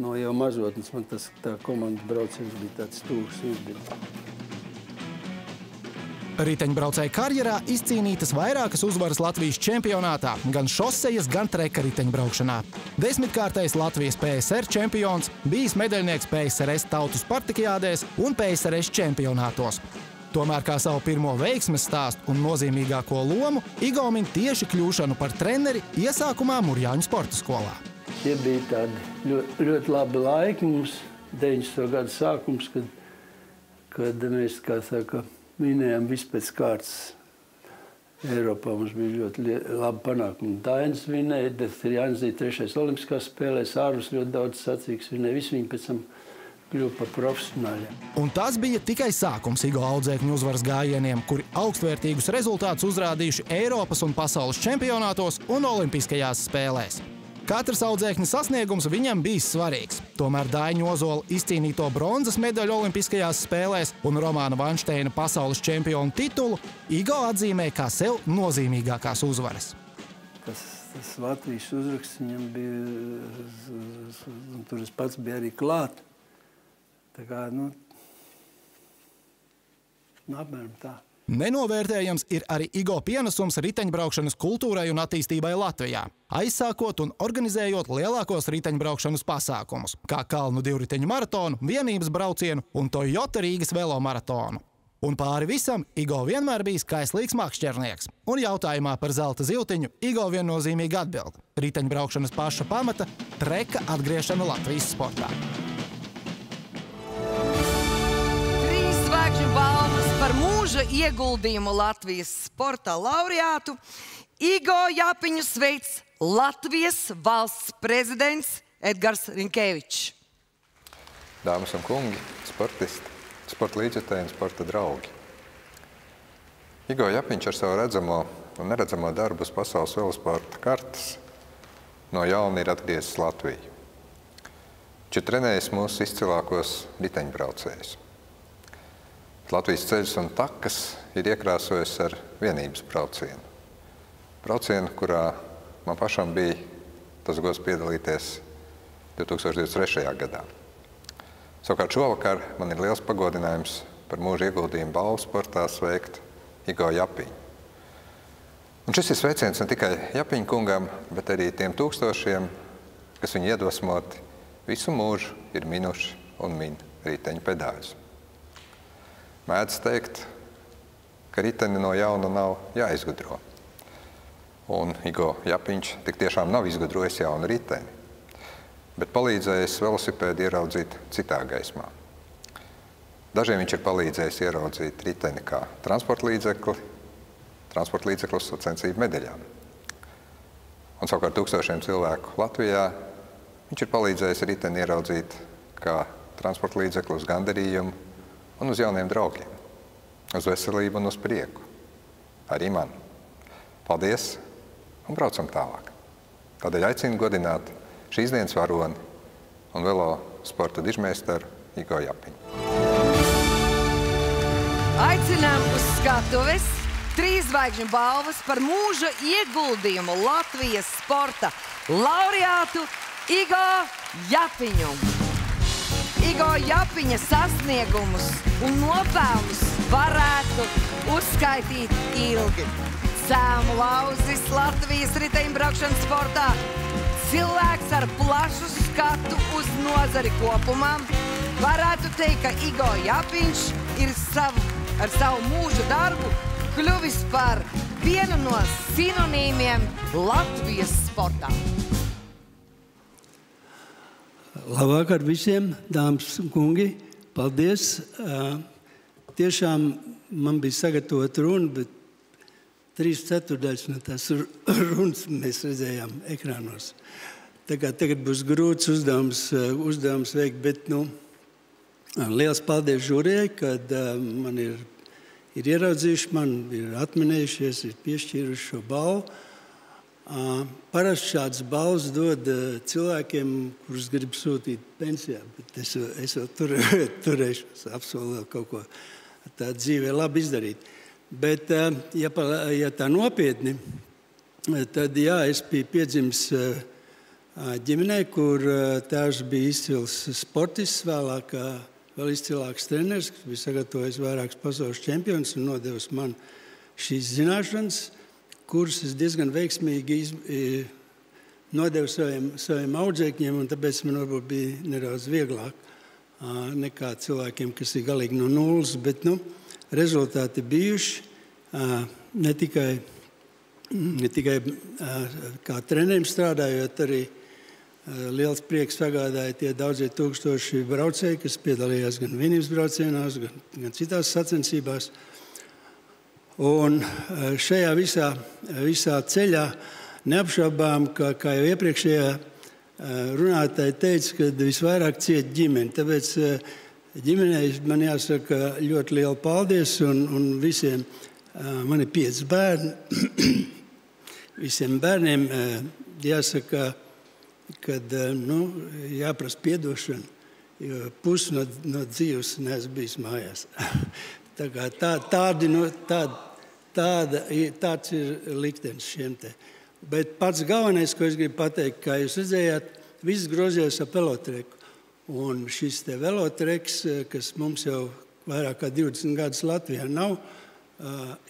No jau mazotnes man tā komandas brauciens bija tāds stūrs sirdī. Riteņbraucēja karjerā izcīnītas vairākas uzvaras Latvijas čempionātā, gan šosejas, gan treka riteņbraukšanā. 10-kārtais Latvijas PSR čempions, bijis medaļnieks PSRS tautu spartakiādēs un PSRS čempionātos. Tomēr kā savu pirmo veiksmes stāstu un nozīmīgāko lomu, Igo min tieši kļūšanu par treneri iesākumā Murjāņu sporta skolā. Tie bija tādi ļoti labi laiki mums, 90. gadu sākums, kad mēs, kā saka, minējām visu pēc kārtas. Eiropā mums bija ļoti labi panākumi. Dainis vinēja, Jānis bija 3. olimpiskās spēlēs, ārpus ļoti daudz sacīgs vinēja. Visi viņi pēc tam kļuva par profesionāļiem. Un tas bija tikai sākums Igo audzēkņu uzvaras gājieniem, kuri augstvērtīgus rezultātus uzrādījuši Eiropas un pasaules čempionātos un olimpiskajās spēlēs. Katrs audzēkņa sasniegums viņam bijis svarīgs. Tomēr Daiņa Ozola izcīnīto bronzas medaļu olimpiskajās spēlēs un Romāna Vanšteina pasaules čempionu titulu Igo atzīmē kā sev nozīmīgākās uzvaras. Tas Latvijas uzraksts viņam bija, un tur es pats biju arī klāt. Tā kā, apmēram tā. Nenovērtējams ir arī Igo pienesums riteņbraukšanas kultūrai un attīstībai Latvijā, aizsākot un organizējot lielākos riteņbraukšanas pasākumus, kā Kalnu divriteņu maratonu, vienības braucienu un Toyota Rīgas velomaratonu. Un pāri visam Igo vienmēr bijis kaislīgs makšķernieks. Un jautājumā par zelta ziltiņu Igo viennozīmīgi atbild. Riteņbraukšanas paša pamata – treka atgriešana Latvijas sportā. 3 zvaigžņu balvas par mūža ieguldījumu Latvijas sporta laureātu Igo Japiņu sveic Latvijas valsts prezidents Edgars Rinkēvičs. Dāmas un kungi, sportisti, sporta līdzjutēji un sporta draugi. Igo Japiņš ar savu redzamo un neredzamo darbu uz pasaules velosporta kartes no jauna ir atgriezis Latviju. Viņš ir trenējis mūsu izcilākos riteņbraucējus. Latvijas ceļus un takas ir iekrāsojis ar vienības braucienu. Braucienu, kurā man pašam bija tas gods piedalīties 2023. gadā. Savukārt šovakar man ir liels pagodinājums par mūža ieguldījumu balvu sportā sveikt Igo Japiņu. Un šis ir sveiciens ne tikai Japiņa kungam, bet arī tiem tūkstošiem, kas viņu iedvesmoti visu mūžu ir minuši un min riteņu pedāļus. Mēdz teikt, ka riteni no jauna nav jāizgudro. Un Igo Japiņš tik tiešām nav izgudrojis jaunu riteni, bet palīdzējis velosipēdu ieraudzīt citā gaismā. Dažiem viņš ir palīdzējis ieraudzīt riteni kā transporta līdzeklis sacensību medaļām. Un savukārt tūkstošiem cilvēku Latvijā viņš ir palīdzējis riteni ieraudzīt kā transporta līdzekli uz gandarījumu un uz jauniem draugiem, uz veselību un uz prieku. Arī man. Paldies un braucam tālāk. Tādēļ aicinu godināt šīs dienas varoni un velo sporta dižmeistaru Igo Japiņu. Aicinām uz skatuves 3 zvaigžņu balvas par mūža ieguldījumu Latvijas sporta laureātu Igo Japiņu. Igo Japiņa sasniegumus un nopelnus varētu uzskaitīt ilgi. Cēmu lauzis Latvijas riteņbraukšanas sportā. Cilvēks ar plašu skatu uz nozari kopumā. Varētu teikt, ka Igo Japiņš ir ar savu mūža darbu kļuvis par vienu no sinonīmiem Latvijas sportā. Labvakar visiem, dāmas un kungi. Paldies. Tiešām man bija sagatavota runa, bet 3/4 no tās runas mēs redzējām ekrānos. Tagad būs grūts uzdevums veikt, bet liels paldies žūrijai, kad man ir ieraudzījuši, man ir atminējušies, ir piešķīruši šo balvu. Parasti šādas balvas dod cilvēkiem, kurus grib sūtīt pensijā, bet es vēl turēšos, apsolu vēl kaut ko tā dzīvē labi izdarīt. Bet, ja tā nopietni, tad jā, es biju piedzimis ģimenē, kur tēvs bija izcils sportists, vēlāk vēl izcilāks treneris, kas bija sagatavojis vairākus pasaules čempionus un nodevis man šīs zināšanas, kuras es diezgan veiksmīgi nodevu saviem audzēkņiem, un tāpēc man varbūt bija nedaudz vieglāk nekā cilvēkiem, kas ir galīgi no nulles, bet rezultāti bijuši ne tikai kā trenerim strādājot, arī liels prieks sagādāja tie daudzie tūkstoši braucēji, kas piedalījās gan vienības braucienās, gan citās sacensībās. Un šajā visā ceļā neapšaubām, kā jau iepriekšējā runātāja teica, ka visvairāk ciet ģimeni. Tāpēc ģimenei man jāsaka ļoti liela paldies un visiem, man ir 5 bērni, visiem bērniem jāsaka, kad jāprasa piedošana, jo pusi no dzīves neesmu bijis mājās. Tāds ir liktenis šiem te. Bet pats galvenais, ko es gribu pateikt, kā jūs redzējāt, viss grozījās ap velotreku. Un šis te velotreks, kas mums jau vairāk kā 20 gadus Latvijā nav,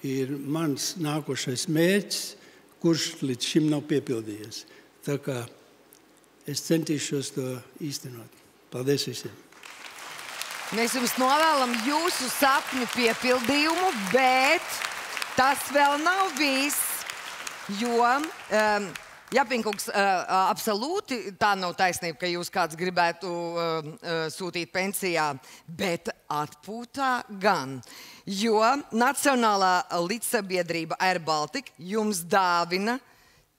ir mans nākošais mērķis, kurš līdz šim nav piepildījies. Tā kā es centīšos to īstenot. Paldies visiem! Mēs jums novēlam jūsu sapņu piepildījumu, bet tas vēl nav viss, jo Japiņkungs, absolūti tā nav taisnība, ka jūs kāds gribētu sūtīt pensijā, bet atpūtā gan. jo Nacionālā līdzsabiedrība Air Baltica jums dāvina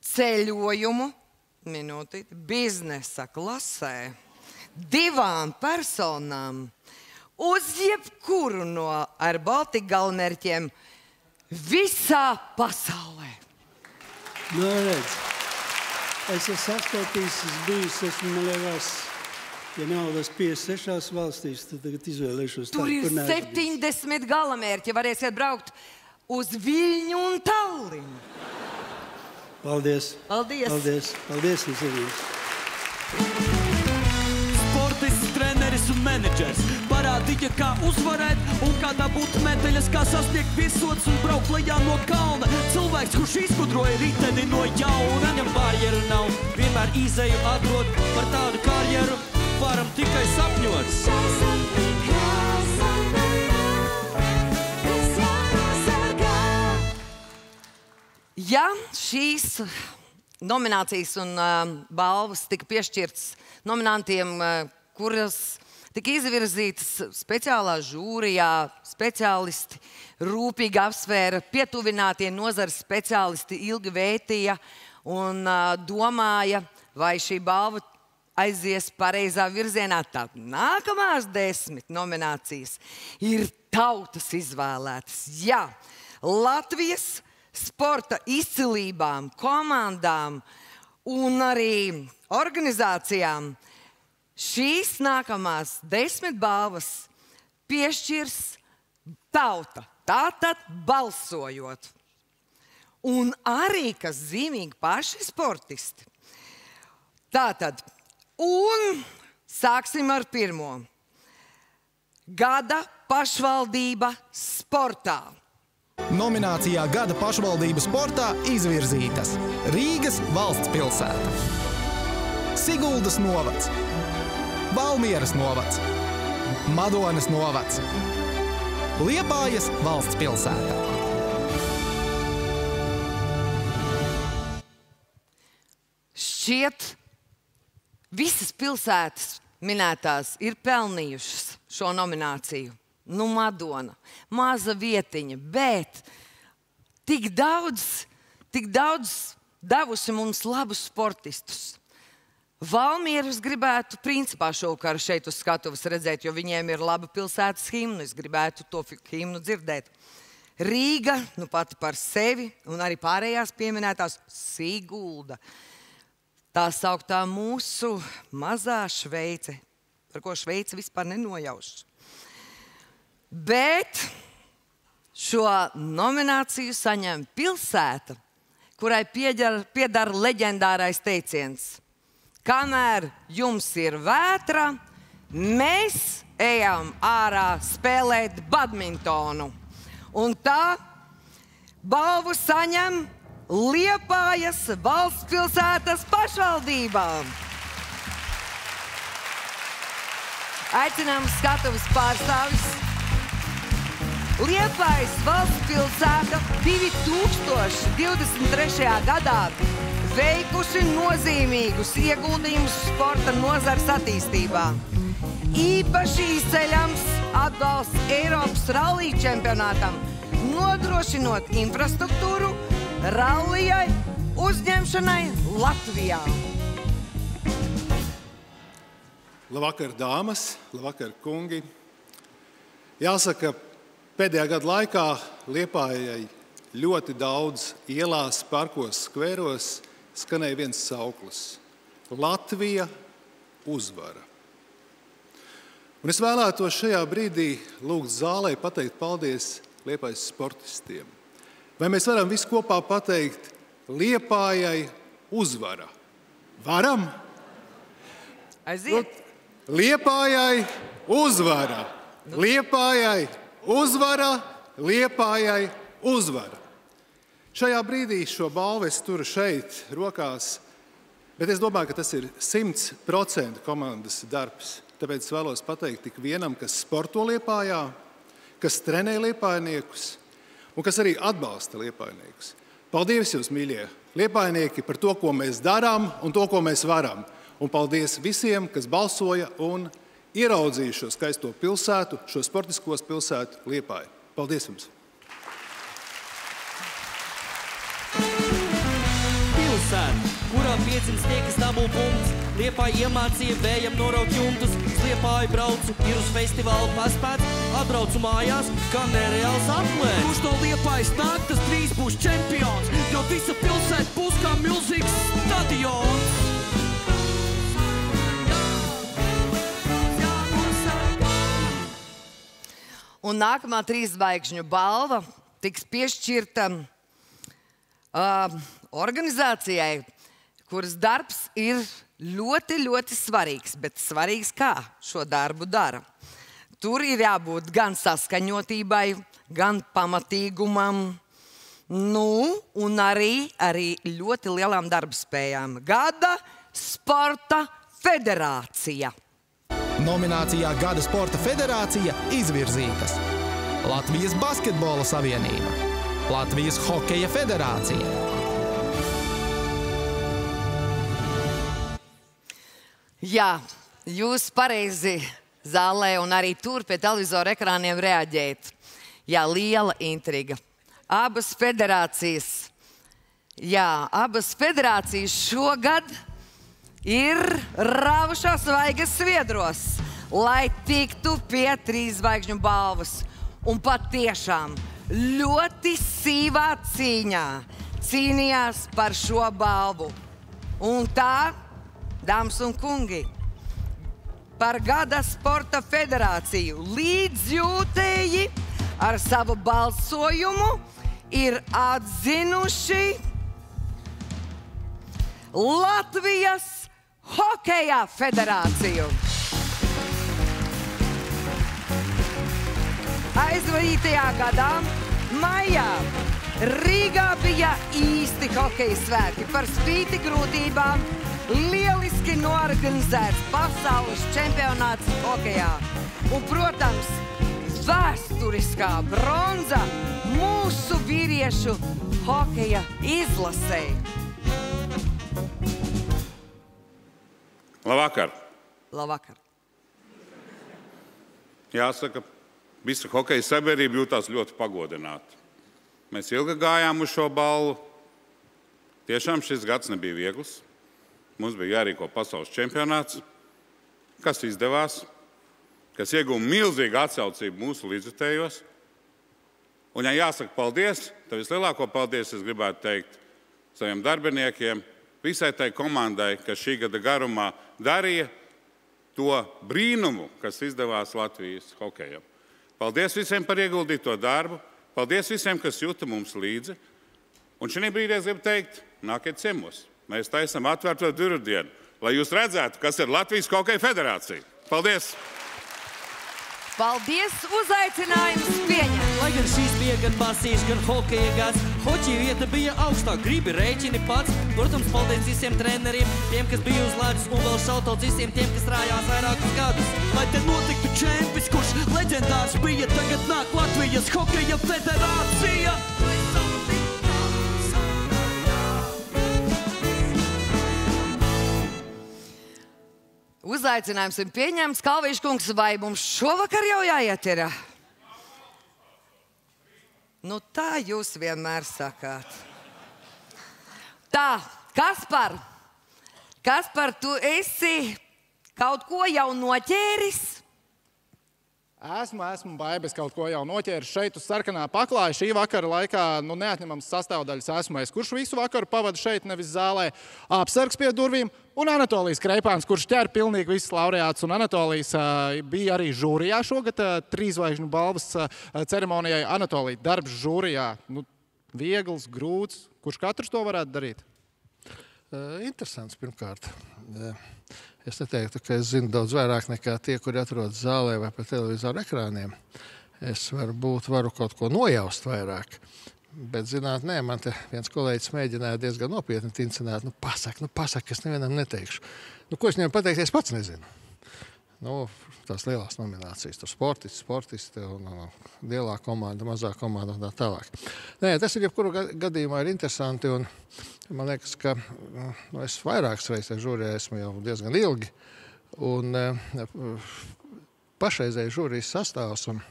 ceļojumu biznesa klasē 2 personām uz jebkuru no Air Baltica galamērķiem visā pasaulē. Nu, redz, es esmu saskatījis, man liekas, ja naudas 56 valstīs, tad tagad izvēlēšos Tur ir 70 galamērķi, varēsiet braukt uz Viļņu un Tallinu. Paldies. Paldies. Paldies. Paldies jums. Sportists, treneris un menedžers parādīja, kā uzvarēt un kā dabūt medaļas, kā sasniegt viesots un braukt lejā no kalna. Cilvēks, kurš izgudroja riteni no jauna. Viņam barjeru nav, vienmēr izēju atrod. Par tādu karjeru varam tikai sapņot. Ja šīs nominācijas un balvas tika piešķirtas nominantiem, kuras tika izvirzītas speciālā žūrijā, speciālisti rūpīgi apsvēra, pietuvinātie nozares speciālisti ilgi vētīja un domāja, vai šī balva aizies pareizā virzienā. Tad nākamās 10 nominācijas ir tautas izvēlētas. Jā, Latvijas sporta izcilībām, komandām un arī organizācijām šīs nākamās 10 balvas piešķirs tauta. Tātad balsojot. Un arī, kas zīmīgi, paši sportisti. Tātad, un sāksim ar pirmo. Gada pašvaldība sportā. Nominācijā Gada pašvaldība sportā izvirzītas Rīgas valsts pilsēta, Siguldas novads, Valmieras novads, Madonas novads, Liepājas valsts pilsēta. Šķiet, visas pilsētas minētās ir pelnījušas šo nomināciju. Nu, Madona, maza vietiņa, bet tik daudz devusi mums labus sportistus. Valmieras gribētu principā šovakar šeit uz skatuves redzēt, jo viņiem ir laba pilsētas himna. Es gribētu to himnu dzirdēt. Rīga, nu pati par sevi, un arī pārējās pieminētās Sigulda. Tā sauktā mūsu mazā Šveice, par ko Šveice vispār nenojauš. Bet šo nomināciju saņem pilsēta, kurai piedara leģendārais teiciens. Kamēr jums ir vētra, mēs ejam ārā spēlēt badmintonu. Un tā balvu saņem Liepājas valsts pilsētas pašvaldībā. Aicinām skatuves pārstāvis. Liepājas valsts pilsēta 2023. gadā veikuši nozīmīgus ieguldījumus sporta nozares attīstībā. Īpaši izceļams atbalsts Eiropas rallija čempionātam, nodrošinot infrastruktūru rallijai uzņemšanai Latvijā. Labvakar, dāmas, labvakar, kungi. Jāsaka, pēdējā gada laikā Liepājai ļoti daudz ielās, parkos, skvēros skanēja viens sauklis – Latvija uzvara. Un es vēlētos šajā brīdī lūgt zālē pateikt paldies Liepājas sportistiem. Vai mēs varam visi kopā pateikt Liepājai uzvara? Varam? Aiziet! Liepājai uzvara! Liepājai uzvara! Liepājai uzvara! Šajā brīdī šo balvu es turu šeit rokās, bet es domāju, ka tas ir 100% komandas darbs. Tāpēc es vēlos pateikt tik vienam, kas sporto Liepājā, kas trenē liepājniekus un kas arī atbalsta liepājniekus. Paldies jūs, mīļie liepājnieki, par to, ko mēs darām un to, ko mēs varam. Un paldies visiem, kas balsoja un ieraudzīja šo skaisto pilsētu, šo sportiskos pilsētu Liepāju. Paldies jums! Pilsēta, kurā piedzimst tie, kas dabū punkts. Liepāja iemācīja vējam noraut jumtus. Liepāja braucu, ir uz festivālu paspēts. Atbraucu mājās, kā nereāls atlēts. Kurš no Liepājas nāk, tas drīz būs čempions. Jo visa pilsēta būs kā milzīgs stadions. Un nākamā 3 zvaigžņu balva tiks piešķirta organizācijai, kuras darbs ir ļoti, ļoti svarīgs, bet svarīgs kā šo darbu dara. Tur ir jābūt gan saskaņotībai, gan pamatīgumam, un arī ļoti lielām darbspējām. Gada sporta federācija. Nominācijā Gada sporta federācija izvirzītas Latvijas basketbola savienība, Latvijas hokeja federācija. Jā, jūs pareizi zālē un arī tur pie televizora ekrāniem reaģējat. Jā, liela intriga. Abas federācijas šogad ir rāvušās vaigas sviedros, lai tiktu pie 3 zvaigžņu balvas. Un patiešām ļoti sīvā cīņā cīnījās par šo balvu. Un tā, dāmas un kungi, par Gada sporta federāciju līdzjūtēji ar savu balsojumu ir atzinuši Latvijas hokeja federāciju. Aizvadītajā gadā, maijā, Rīgā bija īsti hokeja svētki. Par spīti grūtībām lieliski norganizēts pasaules čempionāts hokejā. Un, protams, vēsturiskā bronza mūsu vīriešu hokeja izlasē. Labvakar! Labvakar! Jāsaka, visa hokeja sabiedrība jūtās ļoti pagodināta. Mēs ilgi gājām uz šo balvu. Tiešām šis gads nebija viegls. Mums bija jārīko pasaules čempionāts, kas izdevās, kas ieguva milzīgu atsaucību mūsu līdzjutējos. Un, ja jāsaka paldies, tad vislielāko paldies es gribētu teikt saviem darbiniekiem, visai tai komandai, kas šī gada garumā darīja to brīnumu, kas izdevās Latvijas hokejam. Paldies visiem par ieguldīto darbu, paldies visiem, kas jūta mums līdzi. Un šī brīdī es gribu teikt, nākiet ciemos. Mēs taisam atvērto durvju dienu, lai jūs redzētu, kas ir Latvijas hokeja federācija. Paldies! Paldies, uzaicinājums pieņemt! Lai gan šīs bija gan basīšs, gan hokeja gads, hoķija vieta bija augstāk, gribi rēķini pats. Protams, paldies visiem treneriem, tiem, kas bija uz ledus, un vēl šautauts visiem tiem, kas strājās vairākus gadus. Lai te notiktu čempis, kurš leģendārs bija, tagad nāk Latvijas hokeja federācija! Uzaicinājums ir pieņemts. Kalvīša kungs, vai mums šovakar jau jāiet ir? Nu tā jūs vienmēr sakāt. Tā, Kaspar, tu esi kaut ko jau noķēris? Esmu Baibes kaut ko jau noķēris šeit uz sarkanā paklāja. Šī vakara laikā neatņemams sastāvdaļas esmu es, kurš visu vakaru pavada šeit, nevis zālē. Apsargs pie durvīm un Anatolijas Kreipāns, kurš ķer pilnīgi visas laureātus. Un Anatolijas bija arī žūrijā šogad 3 zvaigžņu balvas ceremonijai. Anatolija, darbs žūrijā, viegls, grūts. Kurš katrs to varētu darīt? Interesants pirmkārt. Es neteiktu, ka es zinu daudz vairāk nekā tie, kuri atrodas zālē vai pie televizoru ekrāniem. Es varu kaut ko nojaust vairāk. Bet, zināt, nē, man te viens kolēģis mēģināja diezgan nopietni tincināt. Pasaka, es nevienam neteikšu. Ko es viņam pateikt, es pats nezinu. Tās lielās nominācijas, tur sportisti un lielā komanda, mazā komanda un tā tālāk. Nē, tas ir jebkuru gadījumā ir interesanti, un man liekas, ka es vairākas reizes žūrijā esmu jau diezgan ilgi, un pašreizēji žūrijas sastāvs un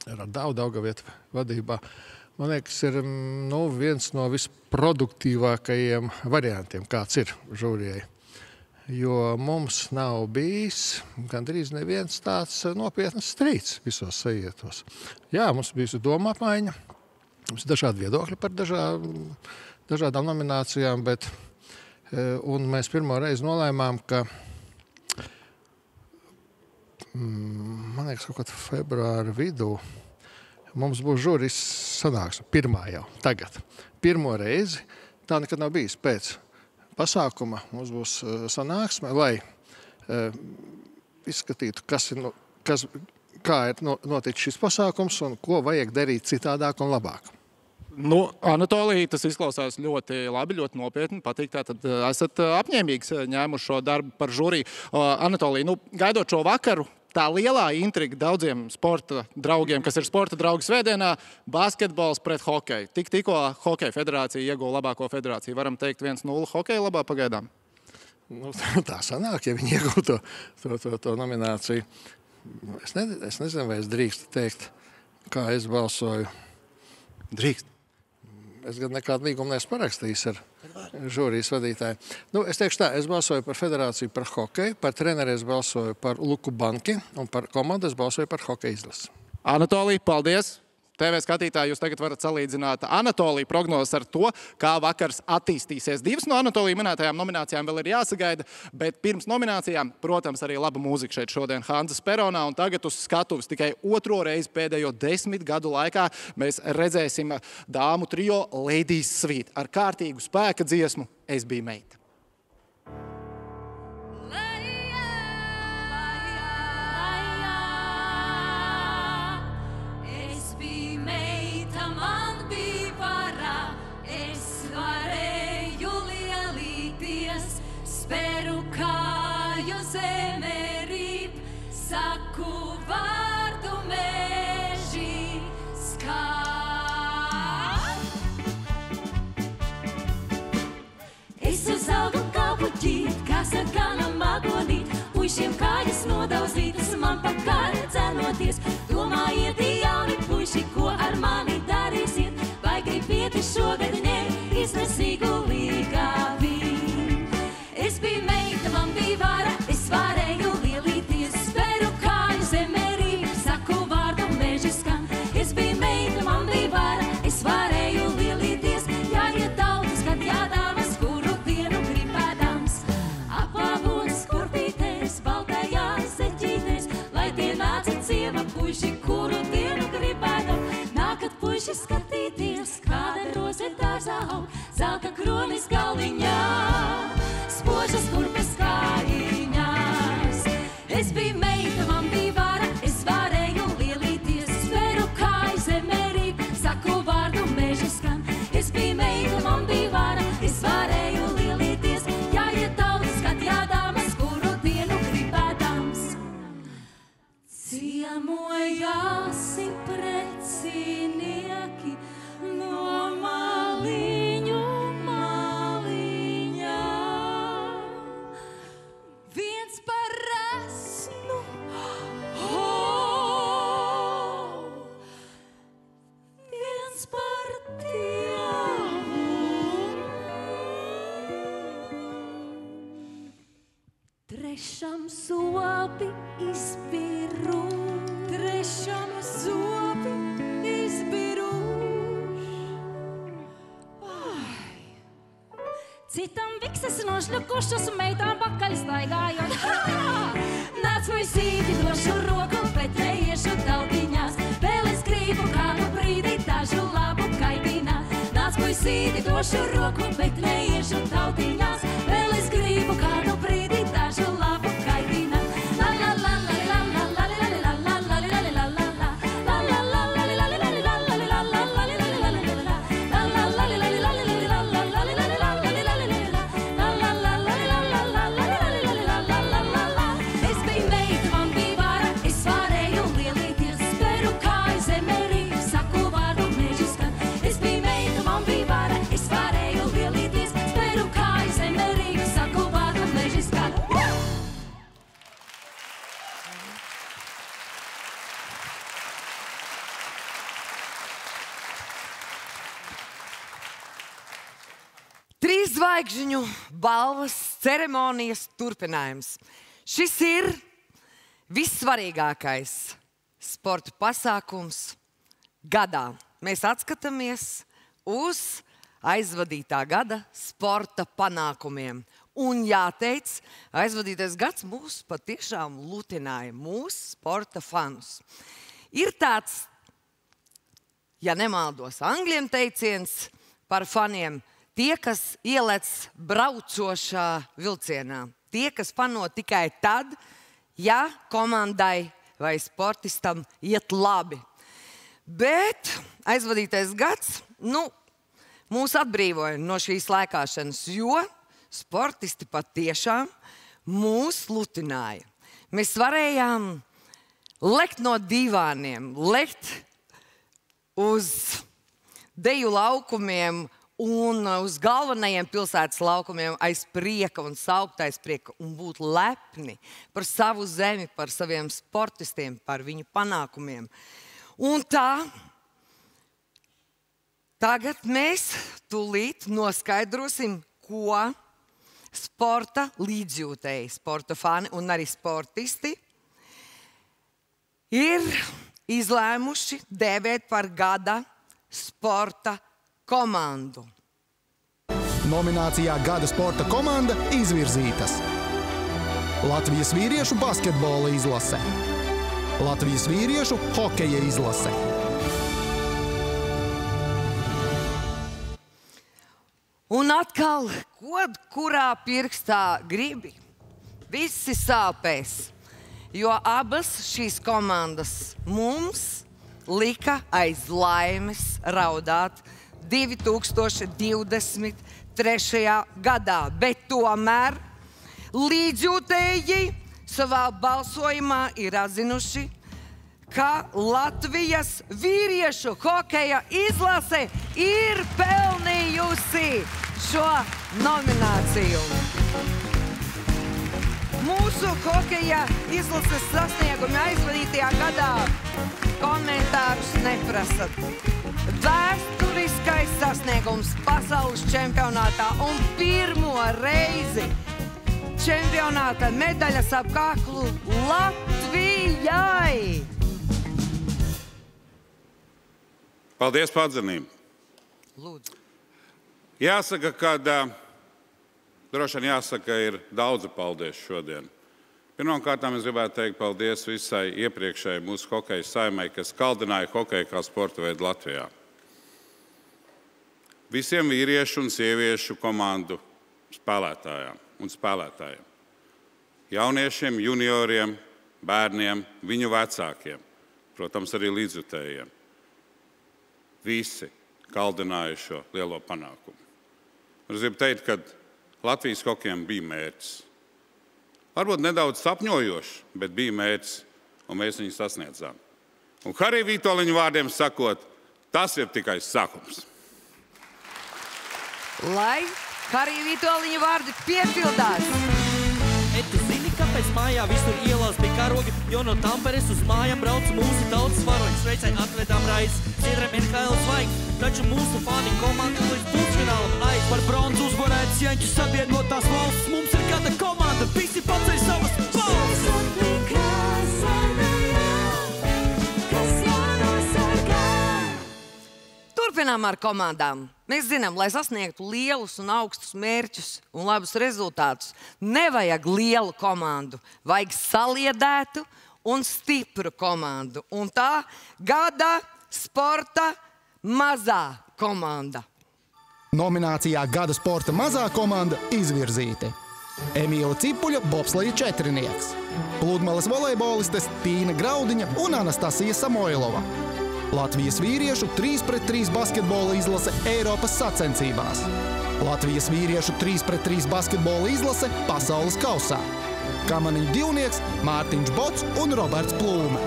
Daugavietu vadībā. Man liekas, ir viens no visproduktīvākajiem variantiem, kāds ir žūrijai. Jo mums nav bijis gandrīz neviens tāds nopietnas strīds visos sajietos. Jā, mums bijusi doma apmaiņa, mums ir dažādi viedokļi par dažādām nominācijām, un mēs pirmo reizi nolēmām, ka man liekas, kaut kad februāra vidū mums būs žūrijas sanāksme, pirmā jau, tagad. Pirmo reizi, tā nekad nav bijis pēc pasākuma, mums būs sanāksme, lai izskatītu, kā ir noticis šis pasākums un ko vajag darīt citādāk un labāk. Anatolija, tas izklausās ļoti labi, ļoti nopietni, patīk. Tātad esat apņēmīgs ņēmuši šo darbu par žūriju. Anatolija, gaidot šo vakaru, tā lielā intriga daudziem sporta draugiem, kas ir sporta draugi svētdienā, basketbols pret hokeju. Tikko Hokeja federācija ieguva labāko federāciju. Varam teikt 1-0 hokeja labā pagaidām? Tā sanāk, ja viņi iegūtu to nomināciju. Es nezinu, vai es drīkstu teikt, kā es balsoju. Drīkst. Es gan nekādu līgumu neesmu parakstījis ar žūrijas vadītāju. Es teikšu tā, es balsoju par federāciju par hokeju, par treneri es balsoju par Luku Banki un par komandu es balsoju par hokeja izlasi. Anatolija, paldies! TV skatītāji, jūs tagad varat salīdzināt Anatoliju prognozes ar to, kā vakars attīstīsies. 2 no Anatolija minētajām nominācijām vēl ir jāsagaida, bet pirms nominācijām, protams, arī laba mūzika šeit šodien Hanzas peronā, un tagad uz skatuves tikai 2. reizi pēdējo 10 gadu laikā mēs redzēsim dāmu trio Ladies Suite ar kārtīgu spēka dziesmu Es biju meita. Speru kāju zeme rīp, saku vārdu meži skār. Es uzaugu kā puķīt, kas ar ganam magonīt, puišiem kājas nodauzītas, man pa kāru cenoties. Domājiet, jauni puiši, ko ar mani darīsiet, vai gribiet šogad ne iznesīgu līgāvi. Es biju meita, man bija vara, es varēju lielīties, speru kāju zemē rīp, saku vārdu meži skan. Es biju meita, man bija vara, es varēju lielīties, jāiet tautas, kad jādāmas, kuru dienu gribēdams. Apavos kurpītēs, baltajās zeķītēs, lai tie nāca ciema puiši, kuru dienu gribēdam. Nākat puiši skatīties, kāda roze dārzā aug, zelta kronis galviņā. Spožas kurpes kājiņās. Es biju meita, man bija vara, es varēju lielīties, speru kāju zemē rīp, saku vārdu meži skan. Es biju meita, man bija vara, es varēju lielīties, jāiet tautas, kad jādāmas, kuru dienu gribēdams. Ciemojāsi precinieki no maliņu maliņā. Viens par resnu, viens par dievu. Trešam zobi izbiru, trešam zobi izbiruš. Citam vikses nošļukušas un meitām pakaļ staigājot. Nāc puisīti, došu roku, bet neiešu tautiņās. Vēl es gribu kādu brīdi dažu labu kaidināt. Nāc puisīti, došu roku, bet neiešu tautiņās. Vēl es gribu kādu brīdi dažu labu kaidināt. La la la la la la la la la la la la la la la la. La la la la la la la la la la la la la la la la. La la la la la la la la la la la la. Es biju meita, man bija vara, es varēju lielīties, speru kāju zemē rīp, saku vārdu meži skan. Es biju meita, man bija vara, es varēju lielīties, speru kāju zemē Zvaigžņu balvas ceremonijas turpinājums. Šis ir vissvarīgākais sporta pasākums gadā. Mēs atskatāmies uz aizvadītā gada sporta panākumiem. Un jāteic, aizvadītais gads mūs patiešām lutināja, mūsu sporta fanus. Ir tāds, ja nemaldos, angļiem teiciens par faniem, tie, kas ielec braucošā vilcienā. Tie, kas fano tikai tad, ja komandai vai sportistam iet labi. Bet aizvadītais gads, mūs atbrīvoja no šīs lēkāšanas, jo sportisti patiešām mūs lutināja. Mēs varējām lekt no divāniem, lekt uz deju laukumiem un uz galvenajiem pilsētas laukumiem aiz prieka un saukt aiz prieka un būt lepni par savu zemi, par saviem sportistiem, par viņu panākumiem. Un tā, tagad mēs tūlīt noskaidrosim, ko sporta līdzjūtēji, sporta fani un arī sportisti ir izlēmuši dēvēt par gada sporta komandu. Nominācijā Gada sporta komanda izvirzītas Latvijas vīriešu basketbola izlase, Latvijas vīriešu hokeja izlase. Un atkal, kurā pirkstā gribi, visi sāpēs, jo abas šīs komandas mums lika aiz laimes raudāt 2023. gadā. Bet tomēr līdzjūtēji savā balsojumā ir atzinuši, ka Latvijas vīriešu hokeja izlase ir pelnījusi šo nomināciju. Mūsu hokeja izlases sasniegumi aizvadītajā gadā komentārus neprasat. Vēsturiskais sasniegums pasaules čempionātā un pirmo reizi čempionāta medaļas ap kaklu Latvijai. Paldies par atzinību. Lūdzu. Jāsaka, ka droši vien jāsaka, ir daudzi paldies šodien. Pirmkārt, es gribētu teikt paldies visai iepriekšējai mūsu hokeja saimei, kas kaldināja hokeju kā sporta veidu Latvijā. Visiem vīriešu un sieviešu komandu spēlētājām un spēlētājiem. Jauniešiem, junioriem, bērniem, viņu vecākiem, protams, arī līdzjutējiem. Visi kaldināja šo lielo panākumu. Es gribu teikt, ka Latvijas hokejam bija mērķis. Varbūt nedaudz sapņojošs, bet bija mērķis, un mēs viņu sasniedzām. Un Harija Vitoļiņa vārdiem sakot, tas ir tikai sākums. Lai Harija Vitoļiņa vārdi piepildās. Tu zini, kāpēc mājā visur ielās bija karogi, jo no Tamperes uz mājām brauc mūsu tautas varoņi. Sveicai atvedām raizes, Siedram NHL zvaigznes, taču mūsu fani komanda līdz pusfinālam aiz. Par bronzu uzvarētas Jaņķu sabiedrotās valsts, mums ir gada komanda, visi paceļ savas balvas. Turpinām ar komandām. Mēs zinām, lai sasniegtu lielus un augstus mērķus un labus rezultātus, nevajag lielu komandu, vajag saliedētu un stipru komandu. Un tā gada sporta mazā komanda. Nominācijā Gada sporta mazā komanda izvirzīti Emīla Cipuļa bobsleja četrinieks, pludmales volejbolistes Tīna Graudiņa un Anastasija Samoilova, Latvijas vīriešu 3-3 basketbola izlase Eiropas sacensībās, Latvijas vīriešu 3-3 basketbola izlase pasaules kausā, kamaniņu divnieks Mārtiņš Bots un Roberts Plūme.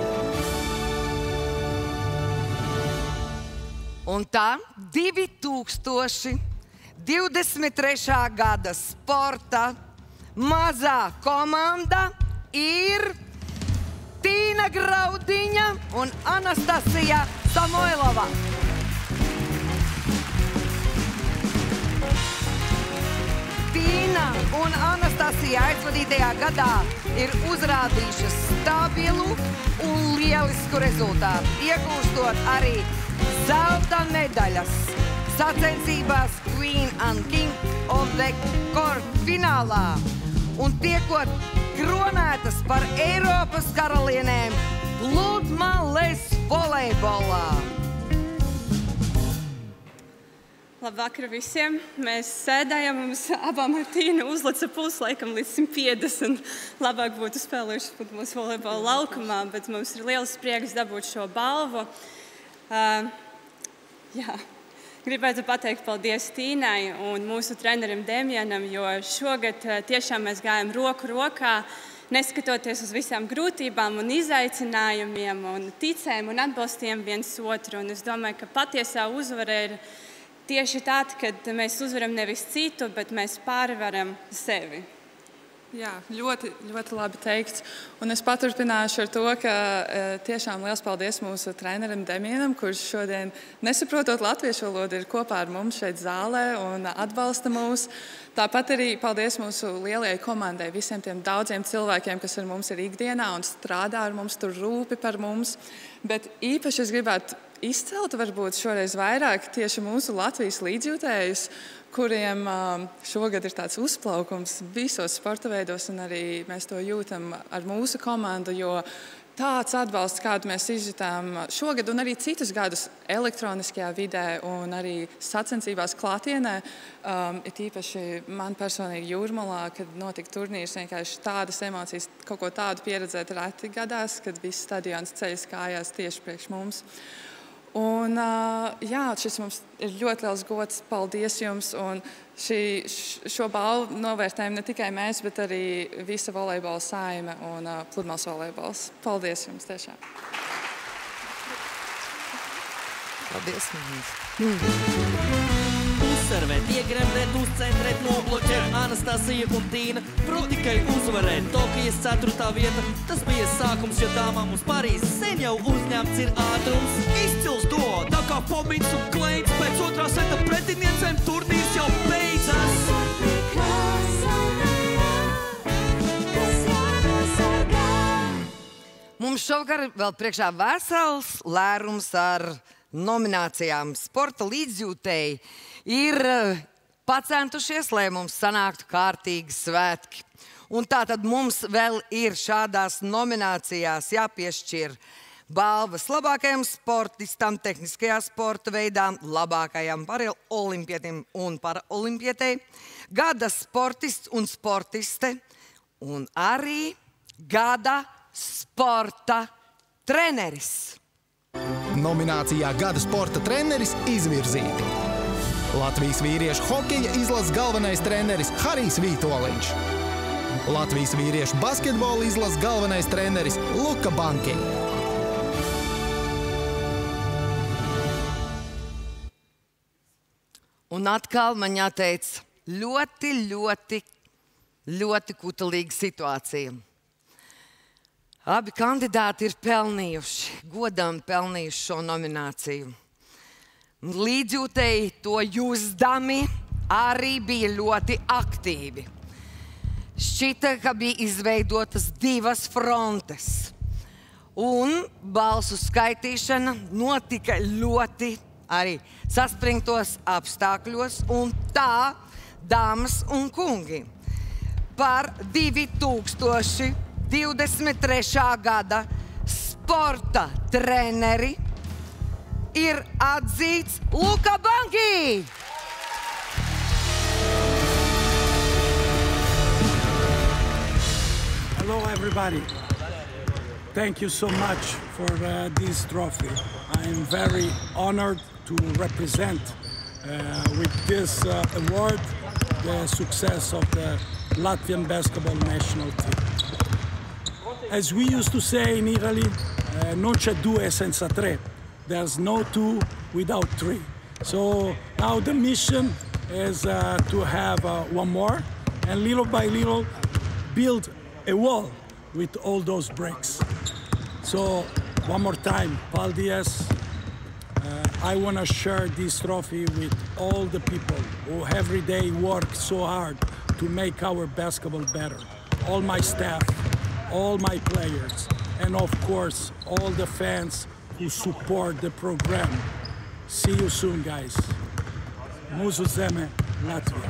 Un tā 2023. gada sporta mazā komanda ir Tīna Graudiņa un Anastasija Samoilova. Tīna un Anastasija aizvadītajā gadā ir uzrādījušas stabilu un lielisku rezultātu, iegūstot arī zelta medaļas sacensībās Queen and King of the Court finālā un tiekot kronētas par Eiropas karalienēm pludmales volejbolā. Labvakar visiem. Mēs sēdējam, mums abām ar Tīnu uzlica puls laikam līdz 150. Labāk būtu spēlējuši pludmales volejbola laukumā, bet mums ir liels prieks dabūt šo balvu. Gribētu pateikt paldies Tīnai un mūsu trenerim Demianam, jo šogad tiešām mēs gājam roku rokā, neskatoties uz visām grūtībām un izaicinājumiem, un ticējām un atbalstījām viens otru. Un es domāju, ka patiesā uzvara ir tieši tāda, kad mēs uzvaram nevis citu, bet mēs pārvaram sevi. Jā, ļoti, ļoti labi teikts. Un es paturpināšu ar to, ka tiešām liels paldies mūsu trenerim Demianam, kurš šodien, nesaprotot latviešu valodu, ir kopā ar mums šeit zālē un atbalsta mūs. Tāpat arī paldies mūsu lielajai komandai, visiem tiem daudziem cilvēkiem, kas ar mums ir ikdienā un strādā ar mums, tur rūpi par mums. Bet īpaši es gribētu izcelt varbūt šoreiz vairāk tieši mūsu Latvijas līdzjūtējus, kuriem šogad ir tāds uzplaukums visos sporta veidos, un arī mēs to jūtam ar mūsu komandu, jo tāds atbalsts, kādu mēs izjutām šogad un arī citus gadus elektroniskajā vidē un arī sacensībās klātienē, ir īpaši man personīgi Jūrmalā, kad notika turnīrs, vienkārši tādas emocijas, kaut ko tādu pieredzēt reti gadās, kad viss stadions ceļas kājās tieši priekš mums. Un, šis mums ir ļoti liels gods. Paldies jums. Un šo balvu novērtējam ne tikai mēs, bet arī visa volejbola saime un pludmales volejbols. Paldies jums tiešām. Paldies mums. Uzservēt, iegremdēt, uzcentrēt, nobloķēt Anastasija un Tīna prot tikai uzvarēt. Tokijas 4. vieta, tas bija sākums, jo dāmām uz Parīzes sen jau uzņemts ir ātrums. Izcils duo, tā kā Fomins un Kleins, pēc otrā seta pretiniecēm turnīrs jau beidzas. Mums šovakar vēl priekšā vesels lērums ar nominācijām. Sporta līdzjūtēji ir pacentušies, lai mums sanāktu kārtīgi svētki. Un tātad mums vēl ir šādās nominācijās jāpiešķir balvas labākajam sportistam, tehniskajā sporta veidā, labākajam paraolimpietim un paraolimpietei, gada sportists un sportiste un arī gada sporta treneris. Nominācijā Gada sporta treneris izvirzīti Latvijas vīriešu hokeja izlases galvenais treneris Harijs Vītoliņš, Latvijas vīriešu basketbola izlases galvenais treneris Luka Banki. Un atkal man jāteic ļoti kutelīga situācija. Abi kandidāti ir godām pelnījuši šo nomināciju. Līdzjūtēji to jūsdami arī bija ļoti aktīvi. Šķita, ka bija izveidotas divas frontes. Un balsu skaitīšana notika ļoti arī saspringtos apstākļos. Un tā, dāmas un kungi, par 2023. Gada sporta treneri ir atzīts Luka Banki. Hello everybody. Thank you so much for this trophy. I am very honored to represent with this award the success of the Latvian basketball national team. As we used to say in Italy, non c'è due senza tre. There's no two without three. So now the mission is to have one more and little by little build a wall with all those bricks. So one more time, paldies. I want to share this trophy with all the people who every day work so hard to make our basketball better. All my staff, all my players, and of course, all the fans who support the program. See you soon, guys. Mūsu zeme, Latvija.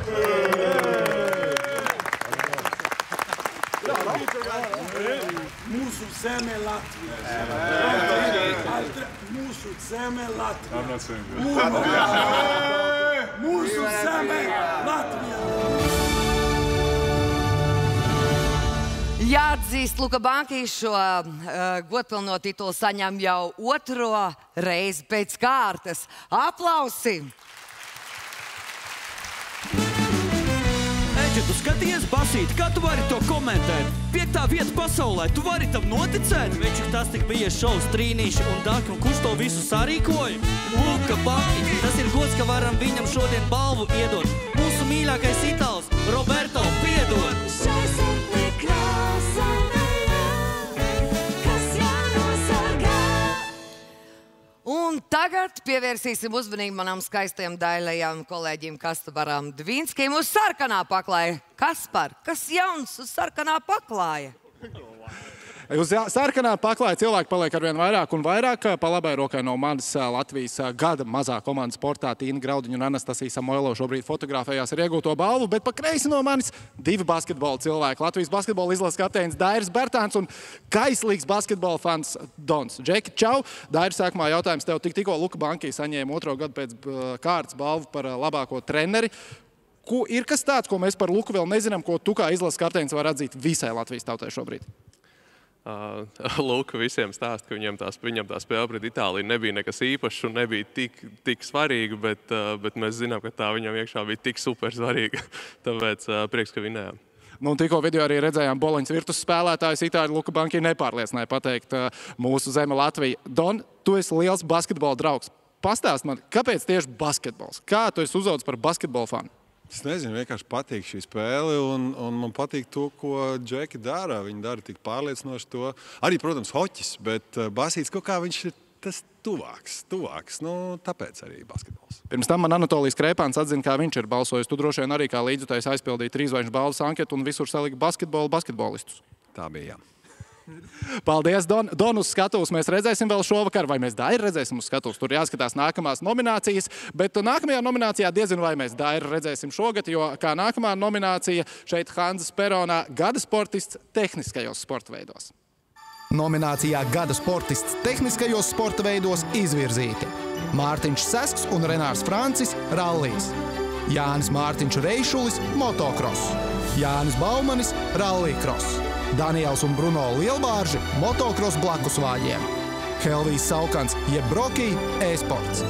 Mūsu zeme, Latvija. Mūsu zeme, Latvija. Mūsu zeme, Latvija. Jāatzīst, Luka Bankīs šo godpilno titulu saņem jau otro reizi pēc kārtas. Aplausi! Eģi, tu skaties, Basīt, kā tu vari to komentēt? 5. vieta pasaulē, tu vari tam noticēt? Viņš tas tik bija šovs Trīnīši un Daki, un kurš to visu sarīkoja? Luka Bankīs, tas ir gods, ka varam viņam šodien balvu iedot. Mūsu mīļākais itāls, Roberto, piedod! Un tagad pievērsīsim uzmanību manam skaistajam daļajam kolēģim Kasparam Dvīnskim uz sarkanā paklāja. Kaspar, kas jauns uz sarkanā paklāja? Uz sarkanā paklāja cilvēki paliek arvien vairāk un vairāk. Pa labai rokai no manas Latvijas gada mazā komandas sportā Tīna Graudiņa un Anastasija Samoilo šobrīd fotografējās ar iegūto balvu, bet pa kreisi no manis 2 basketbola cilvēki. Latvijas basketbola izlases kapteinis Dairis Bertāns un kaislīgs basketbola fans Dons. Džeki, čau! Dairis, sākumā jautājums tev. Tikko Luka Bankī saņēma 2. gadu pēc kārtas balvu par labāko treneri. Ir kas tāds, ko mēs par Luku vēl nezinām, ko tu kā izlases kapteinis var atzīt visai Latvijas tautai šobrīd? Luka visiem stāst, ka viņam tā spēle pret Itāliju nebija nekas īpašs un nebija tik svarīga, bet mēs zinām, ka tā viņam iekšā bija tik super svarīga. Tāpēc prieks, ka vinējām. Nu, tikko video arī redzējām Boloņas virtus spēlētājus. Itāļu Luka Bankī nepārliecināja pateikt mūsu zeme Latvija. Don, tu esi liels basketbola draugs. Pastāst man, kāpēc tieši basketbols? Kā tu esi uzaudzis par basketbola fanu? Es nezinu, vienkārši patīk šī spēle un man patīk to, ko Džeki dara. Viņi dara tik pārliecinoši to. Arī, protams, hoķis, bet Basīts kaut kā viņš ir tas tuvāks. Nu, tāpēc arī basketbols. Pirms tam man Anatolijas Kreipāns atzina, kā viņš ir balsojis. Tu droši vien arī kā līdzjutējs aizpildīja 3 zvaigžņu balvas anketu un visur salika basketbolistus. Tā bija, jā. Paldies, Don, uz skatuves mēs redzēsim vēl šovakar, vai mēs Dairi redzēsim uz skatuves. Tur jāskatās nākamās nominācijas, bet nākamajā nominācijā diezinu, vai mēs Dairi redzēsim šogad, jo kā nākamā nominācija šeit Hanzas peronā gada sportists tehniskajos sporta veidos. Nominācijā gada sportists tehniskajos sporta veidos izvirzīti Mārtiņš Sesks un Renārs Francis rallijs, Jānis Mārtiņš Reišulis motokross, Jānis Baumanis rallijkross, Daniels un Bruno Lielbārži motokross blakusvāģiem, Helvijs Saukants jeb Brokī e-sports.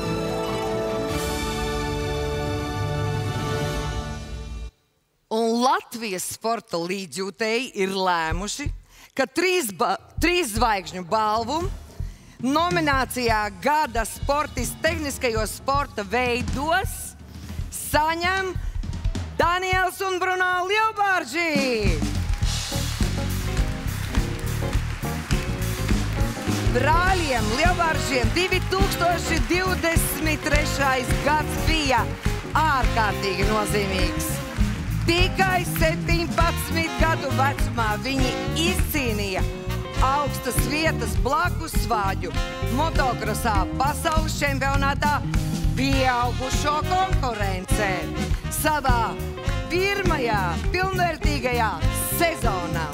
Un Latvijas sporta līdzjūtēji ir lēmuši, ka 3 zvaigžņu balvu nominācijā gada sportists tehniskajos sporta veidos saņem Daniels un Bruno Lielbārži. Brāļiem Lielbāržiem 2023. gads bija ārkārtīgi nozīmīgs. Tikai 17 gadu vecumā viņi izcīnīja augstas vietas blakusvāģu motokrosā pasaules čempionātā pieaugušo konkurencē savā pirmajā pilnvērtīgajā sezonā.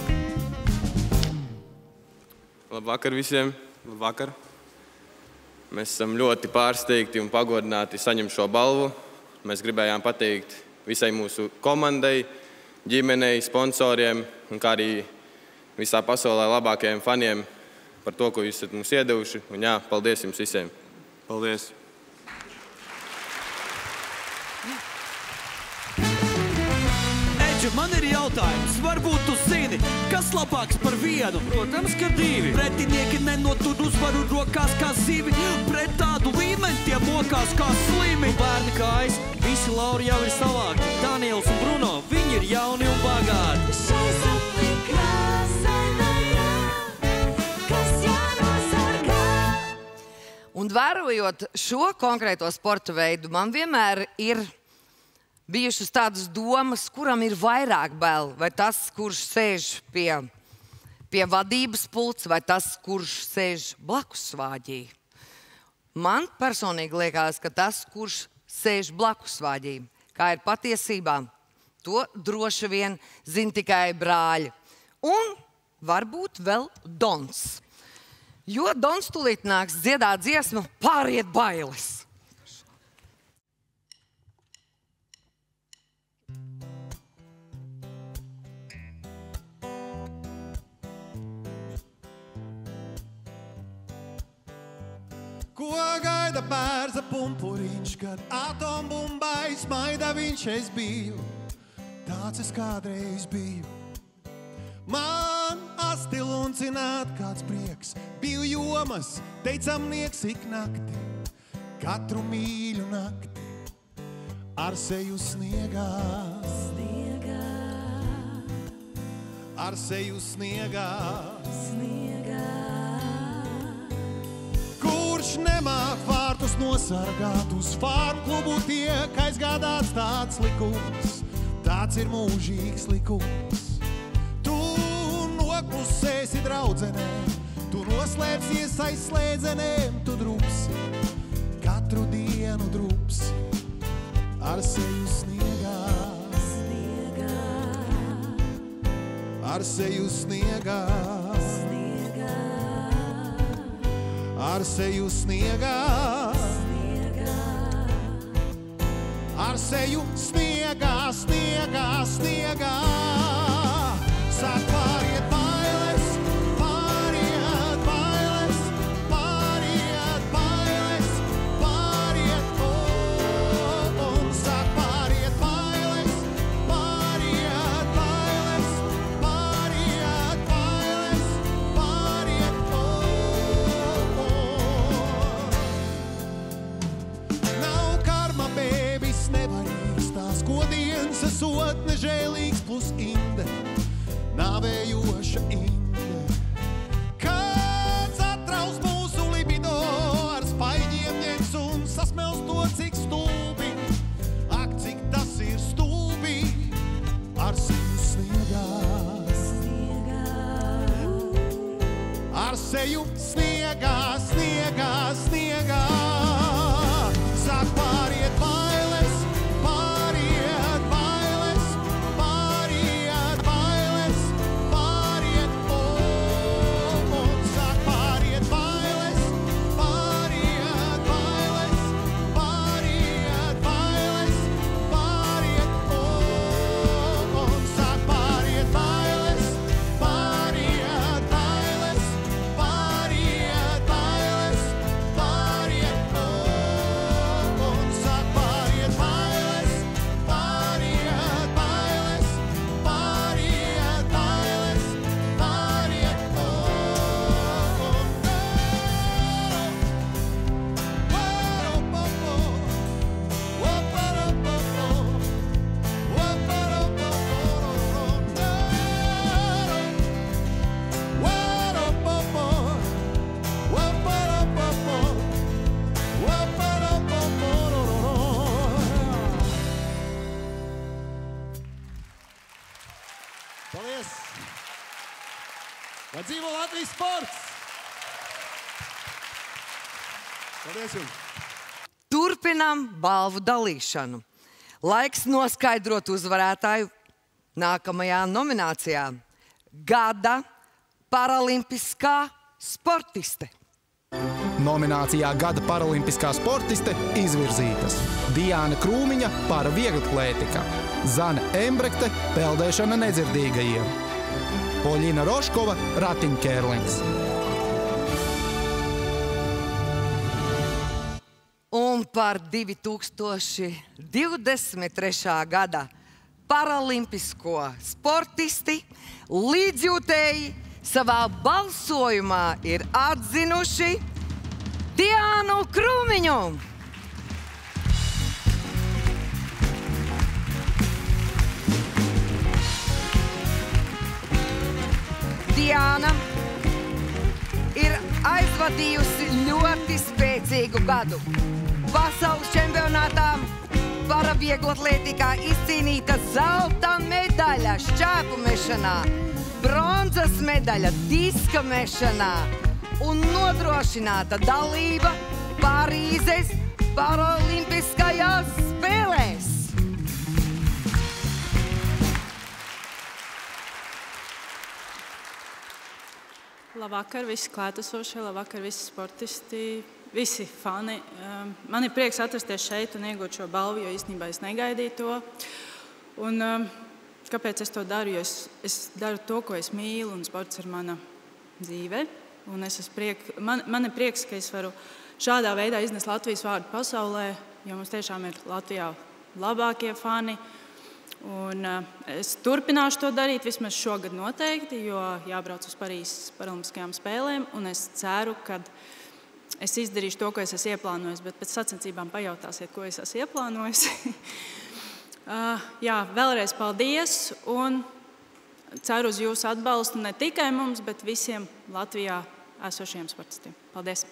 Labvakar visiem! Labvakar! Mēs esam ļoti pārsteigti un pagodināti saņemt šo balvu. Mēs gribējām pateikt visai mūsu komandai, ģimenei, sponsoriem un kā arī visā pasaulē labākajiem faniem par to, ko jūs esat mums iedevuši. Un jā, paldies jums visiem! Paldies! Man ir jautājums, varbūt tu zini, kas labāks par vienu? Protams, ka 2. Pretinieki nenotur uzvaru rokās kā zivi, pret tādu līmeni tie mokās kā slimi. Bērni kājas, visi lauri jau ir savāki, Daniels un Bruno, viņi ir jauni un bagāti. Un vērojot šo konkrēto sporta veidu, man vienmēr ir bijušas tādas domas, kuram ir vairāk bail, vai tas, kurš sēž pie vadības pults, vai tas, kurš sēž blakus svāģī. Man personīgi liekas, ka tas, kurš sēž blakus svāģī, kā ir patiesībā, to droši vien zina tikai brāļi. Un varbūt vēl Dons. Jo Dons tūlīt nāks dziedāt dziesmu Pāriet bailes. Ko gaida bērza pumpuriņš, kad atombumbai smaida viņš es biju, tāds es kādreiz biju. Man asti luncināt kāds prieks, biju jomas, teicamnieks ik nakti, katru mīļu nakti, ar seju sniegā, ar seju sniegā, kurš nemāk vārtus nosargāt, uz fāru klubu tiek aizgādāts tāds likums, tāds ir mūžīgs likums. Tu noklusēsi draudzenēm, tu noslēpsies aiz slēdzenēm, tu drupsi, katru dienu drupsi, ar seju sniegā, ar seju sniegā. Ar seju sniegā, ar seju sniegā, sniegā, sniegā. Sāk pāriet bailes, pāriet bailes, pāriet bailes, pāriet, un sāk pāriet bailes, pāriet bailes, pāriet bailes, pāriet, nevarīgs, tās kodienas esot nežēlīgs plus inde, nāvējoša inde. Kāds atraus mūsu libido, ar spaiņiem ņems un sasmels to, cik stulbi, ak, cik tas ir stulbi, ar seju sniegā, ar seju sniegā, sniegā, sniegā. Sāk pāriet bailes, pāriet bailes, pāriet bailes, pāriet, un sāk pāriet bailes, pāriet bailes, pāriet bailes, pāriet, un sāk pāriet bailes, pāriet bailes, pāriet bailes, pāriet, paldies! Lai dzīvo Latvijas sports! Paldies jums! Turpinām balvu dalīšanu. Laiks noskaidrot uzvarētāju nākamajā nominācijā. Gada paralimpiskā sportiste. Nominācijā Gada paralimpiskā sportiste izvirzītas Diāna Krūmiņa para vieglatlētika, Zane Embrekte peldēšana nedzirdīgajiem, Poļina Roškova ratiņkērlings. Un par 2023. gada paralimpisko sportisti līdzjūtēji savā balsojumā ir atzinuši Diānu Krūmiņu. Diāna ir aizvadījusi ļoti spēcīgu gadu. Pasaules čempionātā Paravieglatlētikā izcīnīta zelta medaļa šķēpu mešanā, bronzas medaļa diska mešanā un nodrošināta dalība Parīzes paralimpiskajās spēlēs. Labvakar, visi klātesošie, labvakar, visi sportisti, visi fani. Man ir prieks atrasties šeit un iegūt šo balvu, jo īstenībā es negaidīju to. Un kāpēc es to daru? Jo es daru to, ko es mīlu, un sports ir mana dzīve. Un man ir prieks, ka es varu šādā veidā iznest Latvijas vārdu pasaulē, jo mums tiešām ir Latvijā labākie fani. Un es turpināšu to darīt vismaz šogad noteikti, jo jābrauc uz Parīzes paralimpiskajām spēlēm, un es ceru, ka es izdarīšu to, ko es esmu ieplānojis, bet pēc sacensībām pajautāsiet, ko es esmu ieplānojis. Jā, vēlreiz paldies, un ceru uz jūsu atbalstu ne tikai mums, bet visiem Latvijā esošiem sportistiem. Paldies!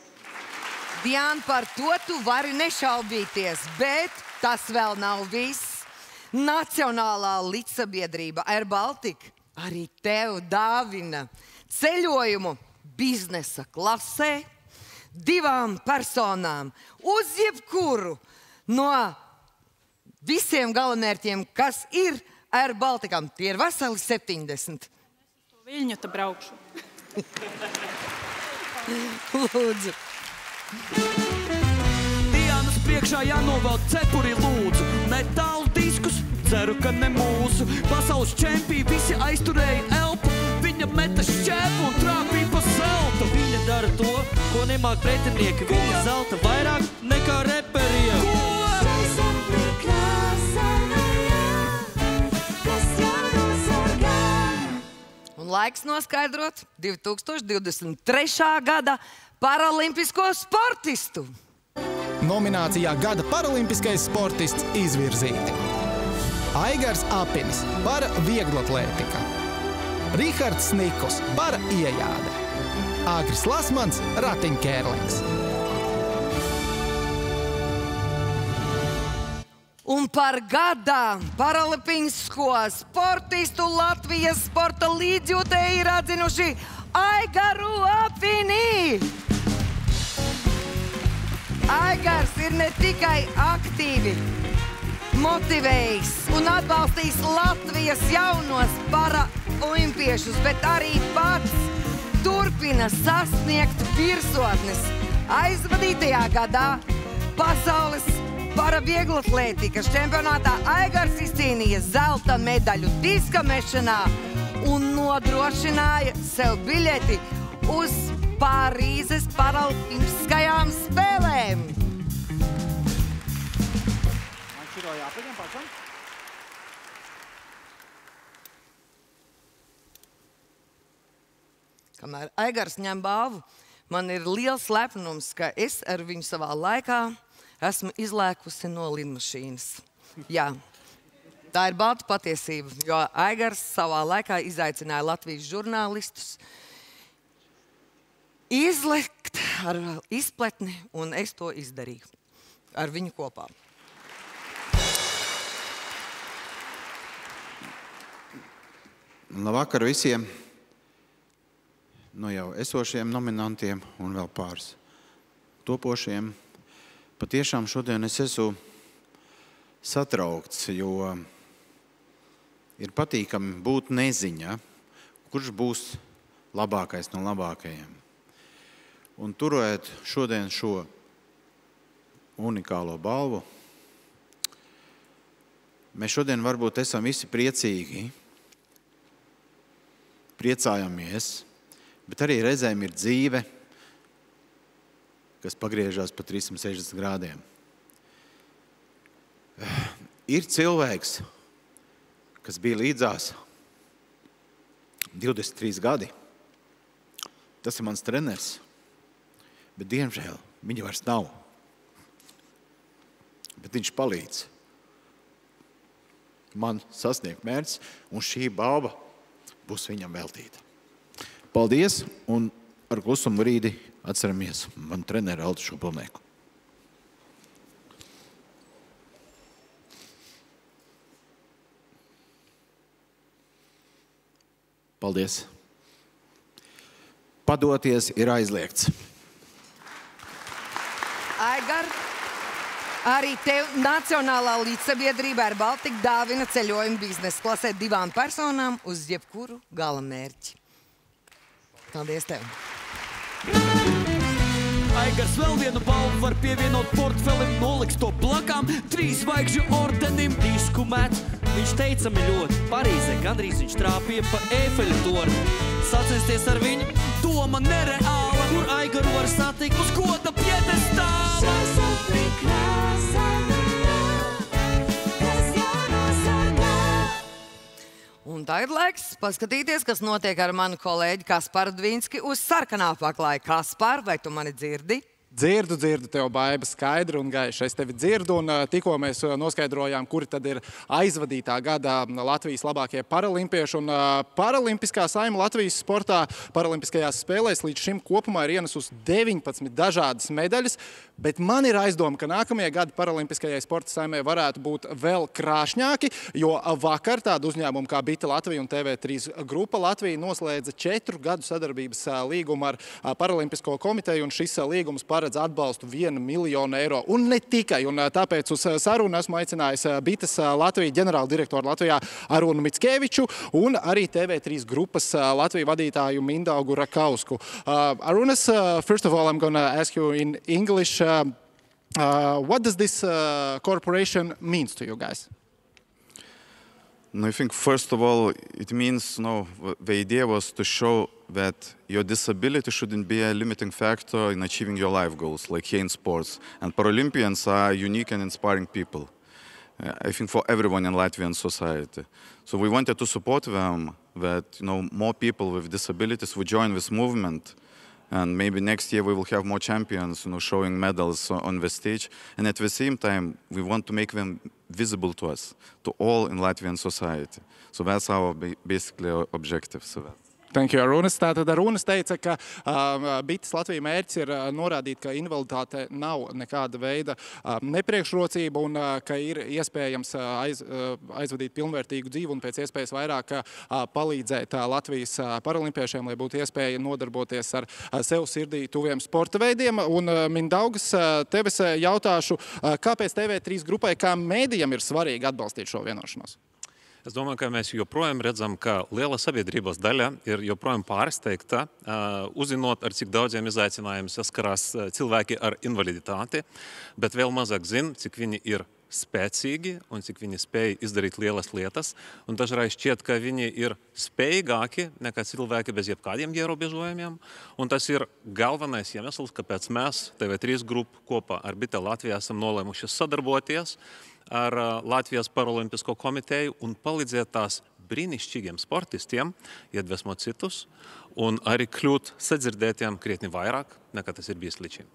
Diana, par to tu vari nešaubīties, bet tas vēl nav viss. Nacionālā līdzsabiedrība Air Baltica arī tev dāvina ceļojumu biznesa klasē 2 personām uz jebkuru no visiem galamērķiem, kas ir Air Balticam. Tie ir veseli 70. Viļņu te braukšu. Lūdzu. Dianas priekšā jānovelk cepuri lūdzu. Metālu diskus, ceru, ka ne mūsu. Pasaules čempiji visi aizturēja elpu. Viņa meta šķēpu un trāpīja pa zeltu. Viņa dara to, ko nemāk pretinieki. Viņa zelta vairāk nekā reperiem. Un laiks noskaidrot 2023. gada paralimpisko sportistu. Nominācijā Gada paralimpiskais sportists izvirzīti Aigars Apinis par vieglatlētika, Rihards Snikus par iejāde, Agris Lasmans ratiņkērlings. Un par gada paralimpisko sportistu Latvijas sporta līdzjūtēji ir atzinuši Aigaru Apini. Aigars ir ne tikai aktīvi motivējis un atbalstījis Latvijas jaunos paralimpiešus, bet arī pats turpina sasniegt virsotnes. Aizvadītajā gadā pasaules paravieglatlētikas čempionātā Aigars izcīnīja zelta medaļu diska mešanā un nodrošināja sev biļeti uz Parīzes paralimpiskajām spēlēm. Kamēr Aigars ņem balvu, man ir liels lepnums, ka es ar viņu savā laikā esmu izlēkusi no lidmašīnas. Jā, tā ir balta patiesība, jo Aigars savā laikā izaicināja Latvijas žurnālistus izlekt ar izpletni, un es to izdarīju ar viņu kopā. Labvakar visiem jau esošiem nominantiem un vēl pāris topošiem. Patiešām šodien es esmu satraukts, jo ir patīkami būt neziņā, kurš būs labākais no labākajiem. Un turēt šodien šo unikālo balvu, mēs šodien varbūt esam visi priecīgi, priecājamies, bet arī reizēm ir dzīve, kas pagriežās pa 360 grādiem. Ir cilvēks, kas bija līdzās 23 gadi. Tas ir mans treneris, bet diemžēl viņa vairs nav. Bet viņš palīdz man sasniegt mērķus, un šī balva būs viņam veltīta. Paldies, un ar klusumu brīdi atceramies manu treneru Aldu Šupulnieku. Paldies. Padoties ir aizliegts. Aigar, arī tev Nacionālā līdzsabiedrība ar Baltiku dāvina ceļojumu biznesa klasē 2 personām uz jebkuru galamērķi. Paldies tev. Aigars vēl vienu balvu var pievienot portfelim, noliks to blakām, 3 zvaigžņu ordenim diskumēts. Viņš teicami ļoti Parīzē, gandrīz viņš trāpīja pa Eifeļa torni. Sacensties ar viņu doma nereāla, kur Aigaru var satikt uz goda piedestāla. Un tā ir laiks paskatīties, kas notiek ar manu kolēģi Kasparu Dvīnski uz sarkanā paklāja. Kaspar, vai tu mani dzirdi? Dzirdu tev, Baiba, skaidri un gaiši. Es tevi dzirdu, un tikko mēs noskaidrojām, kuri tad ir aizvadītā gada Latvijas labākie paralimpieši. Un Paralimpiskā saima Latvijas sportā paralimpiskajās spēlēs līdz šim kopumā ir ienesus 19 dažādas medaļas, bet man ir aizdoma, ka nākamie gadi Paralimpiskajai sporta saimai varētu būt vēl krāšņāki, jo vakar tādu uzņēmumu kā Bita Latvija un TV3 grupa Latvija noslēdza 4 gadu sadarbības līgumu ar Paralimpisko komiteju, un šis līgums paredz atbalstu 1 miljonu eiro. Un ne tikai, un tāpēc uz sarunu esmu aicinājis Bitas Latvija ģenerāldirektoru Latvijā Arunu Mickeviču un arī TV3 grupas Latviju vadītāju Mindaugu Rakausku. Arunas, first of all, I'm going to ask you in English, what does this corporation means to you guys? I think, first of all, it means, the idea was to show that your disability shouldn't be a limiting factor in achieving your life goals, like here in sports. And Paralympians are unique and inspiring people, I think, for everyone in Latvian society. So we wanted to support them, that more people with disabilities would join this movement. And maybe next year we will have more champions, showing medals on the stage. And at the same time, we want to make them visible to us, to all in Latvian society. So that's our basically objective. Thank you, Arunas. Tātad Arunas teica, ka Bitas Latvija mērķis ir norādīt, ka invaliditāte nav nekāda veida nepriekšrocība un ka ir iespējams aizvadīt pilnvērtīgu dzīvi un pēc iespējas vairāk palīdzēt Latvijas paralimpiešiem, lai būtu iespēja nodarboties ar sev sirdī tuviem sporta veidiem. Un Mindaugas, tevis jautāšu, kāpēc TV3 grupai kā mēdījam ir svarīgi atbalstīt šo vienošanos? Es domāju, ka mēs joprojām redzam, ka liela sabiedrības daļa ir joprojām pārsteigta, uzzinot, ar cik daudziem izaicinājumiem saskarās cilvēki ar invaliditāti, bet vēl mazāk zina, cik viņi ir spēcīgi un cik viņi spēj izdarīt lielas lietas. Un dažreiz šķiet, ka viņi ir spējīgāki nekā cilvēki bez jebkādiem ierobežojumiem. Un tas ir galvenais iemesls, kāpēc mēs, TV3 grupa, kopā ar Bita Latvijā esam nolēmuši sadarboties ar Latvijas Paralimpisko komiteju un palīdzēt tās brīnišķīgiem sportistiem, iedvesmot citus un arī kļūt sadzirdētiem krietni vairāk, nekā tas ir bijis līdz šim.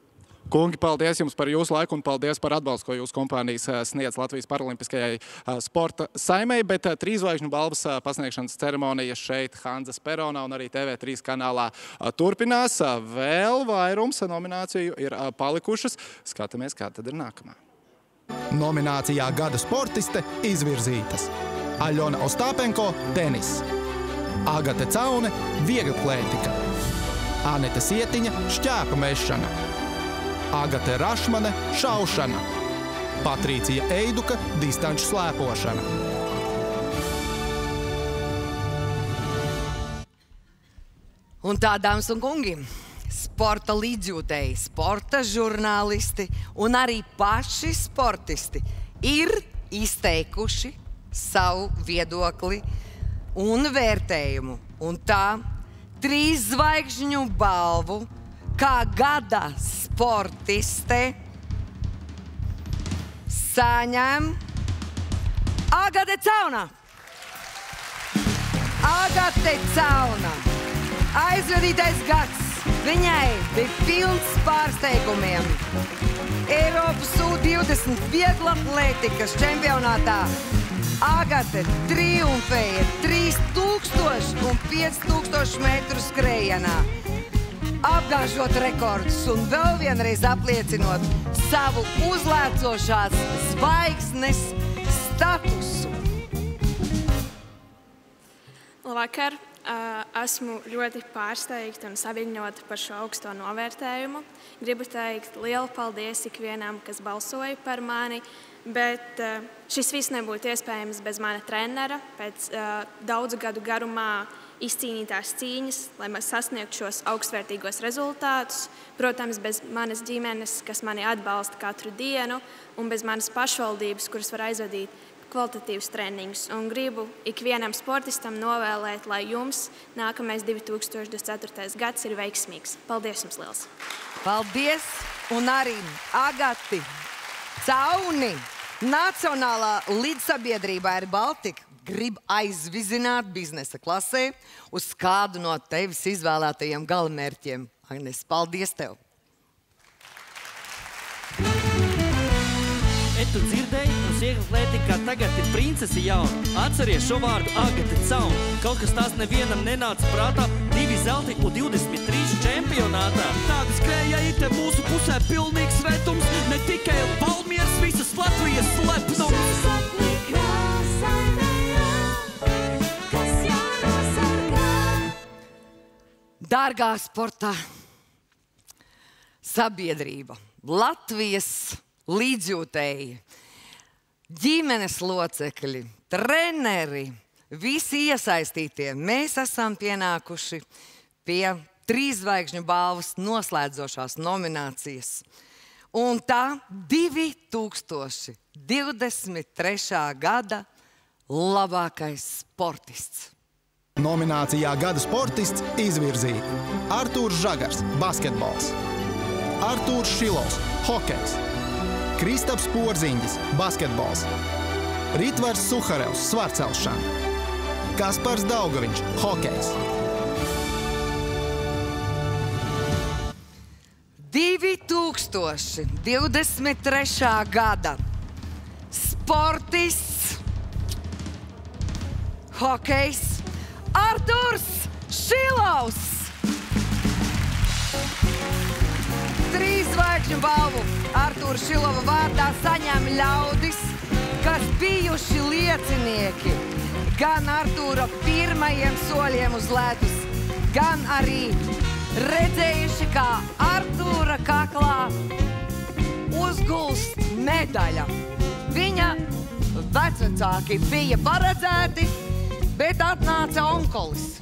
Kungi, paldies jums par jūsu laiku un paldies par atbalstu, ko jūsu kompānijas sniedz Latvijas Paralimpiskajai sporta saimei, bet 3 zvaigžņu balvas pasniegšanas ceremonijas šeit Hanzas peronā un arī TV3 kanālā turpinās. Vēl vairums nomināciju ir palikušas. Skatāmies, kā tad ir nākamā. Nominācijā Gada sportiste izvirzītas Aļona Ostāpenko – tenis, Agate Caune – vieglatlētika, Anete Sietiņa – šķēpa mešana, Agate Rašmane – šaušana, Patricija Eiduka – distanču slēpošana. Un tā, dāmas un kungi, sporta līdzjūtēji, sporta žurnālisti un arī paši sportisti ir izteikuši savu viedokli un vērtējumu. Un tā 3 zvaigžņu balvu kā gada sportiste saņem Agate Cauna. Agate Cauna. Aizvadītais gads. Viņai bija pilns pārsteigumiem. Eiropas U20 vieglatlētikas čempionātā Agate triumfēja 3000 un 5000 metru skrējienā, apgāžot rekordus un vēl vienreiz apliecinot savu uzlēcošās zvaigznes statusu. Labvakar! Esmu ļoti pārsteigta un saviņota par šo augsto novērtējumu. Gribu teikt lielu paldies ikvienam, kas balsoja par mani, bet šis viss nebūtu iespējams bez mana trenera. Pēc daudzu gadu garumā izcīnītās cīņas, lai mēs sasniegtu šos augstvērtīgos rezultātus. Protams, bez manas ģimenes, kas mani atbalsta katru dienu, un bez manas pašvaldības, kuras var aizvadīt kvalitatīvus treniņus. Un gribu ikvienam sportistam novēlēt, lai jums nākamais 2024. gads ir veiksmīgs. Paldies jums liels! Paldies! Un arī Agati Cauni, Nacionālā līdzsabiedrība Air Baltica grib aizvizināt biznesa klasē uz kādu no tevis izvēlētajiem galamērķiem. Agnes, paldies tev! Tu dzirdēji, mums ieglētikā tagad ir princesi jauna. Atceries šo vārdu Agata Cauna. Kaut kas tās nevienam nenāca prātā. 2 zelti un 23 čempionātā. Tāda skrēja ir te mūsu pusē pilnīgs retums. Ne tikai Valmieras, visas Latvijas slepnums. Dārgā sportā sabiedrība, Latvijas līdzjūtēji, ģimenes locekļi, treneri, visi iesaistītie, mēs esam pienākuši pie 3 zvaigžņu balvas noslēdzošās nominācijas. Un tā 2023. gada labākais sportists. Nominācijā Gada sportists izvirzīja Artūrs Žagars, basketbols, Artūrs Šilovs, hokejs, Kristaps Porziņģis, basketbols, Ritvars Suharevs, svarcelšana, Kaspars Daugaviņš, hokejs. 2023. gada sportists, hokejs, Artūrs Šilovs. 3 zvaigžņu balvu Artūra Šilova vārdā saņem ļaudis, kas bijuši liecinieki gan Artūra pirmajiem soļiem uz ledus, gan arī redzējuši, kā Artūra kaklā uzgulst medaļa. Viņa vecvecāki bija paredzēti, bet atnāca onkolis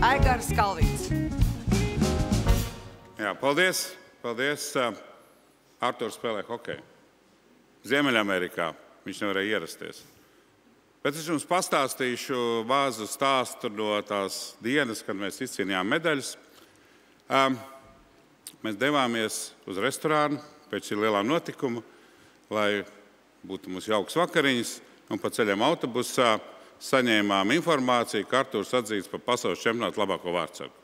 Aigars Kalvīns. Jā, paldies. Paldies. Artūrs spēlē hokeju. Ziemeļamerikā viņš nevarēja ierasties. Bet es jums pastāstīšu mazu stāstu no tās dienas, kad mēs izcīnījām medaļas. Mēs devāmies uz restorānu pēc šī lielā notikuma, lai būtu mums jauks vakariņas, un pa ceļam autobusā saņēmām informāciju, ka Artūrs atzīts par pasaules čempionātu labāko vārdsargu.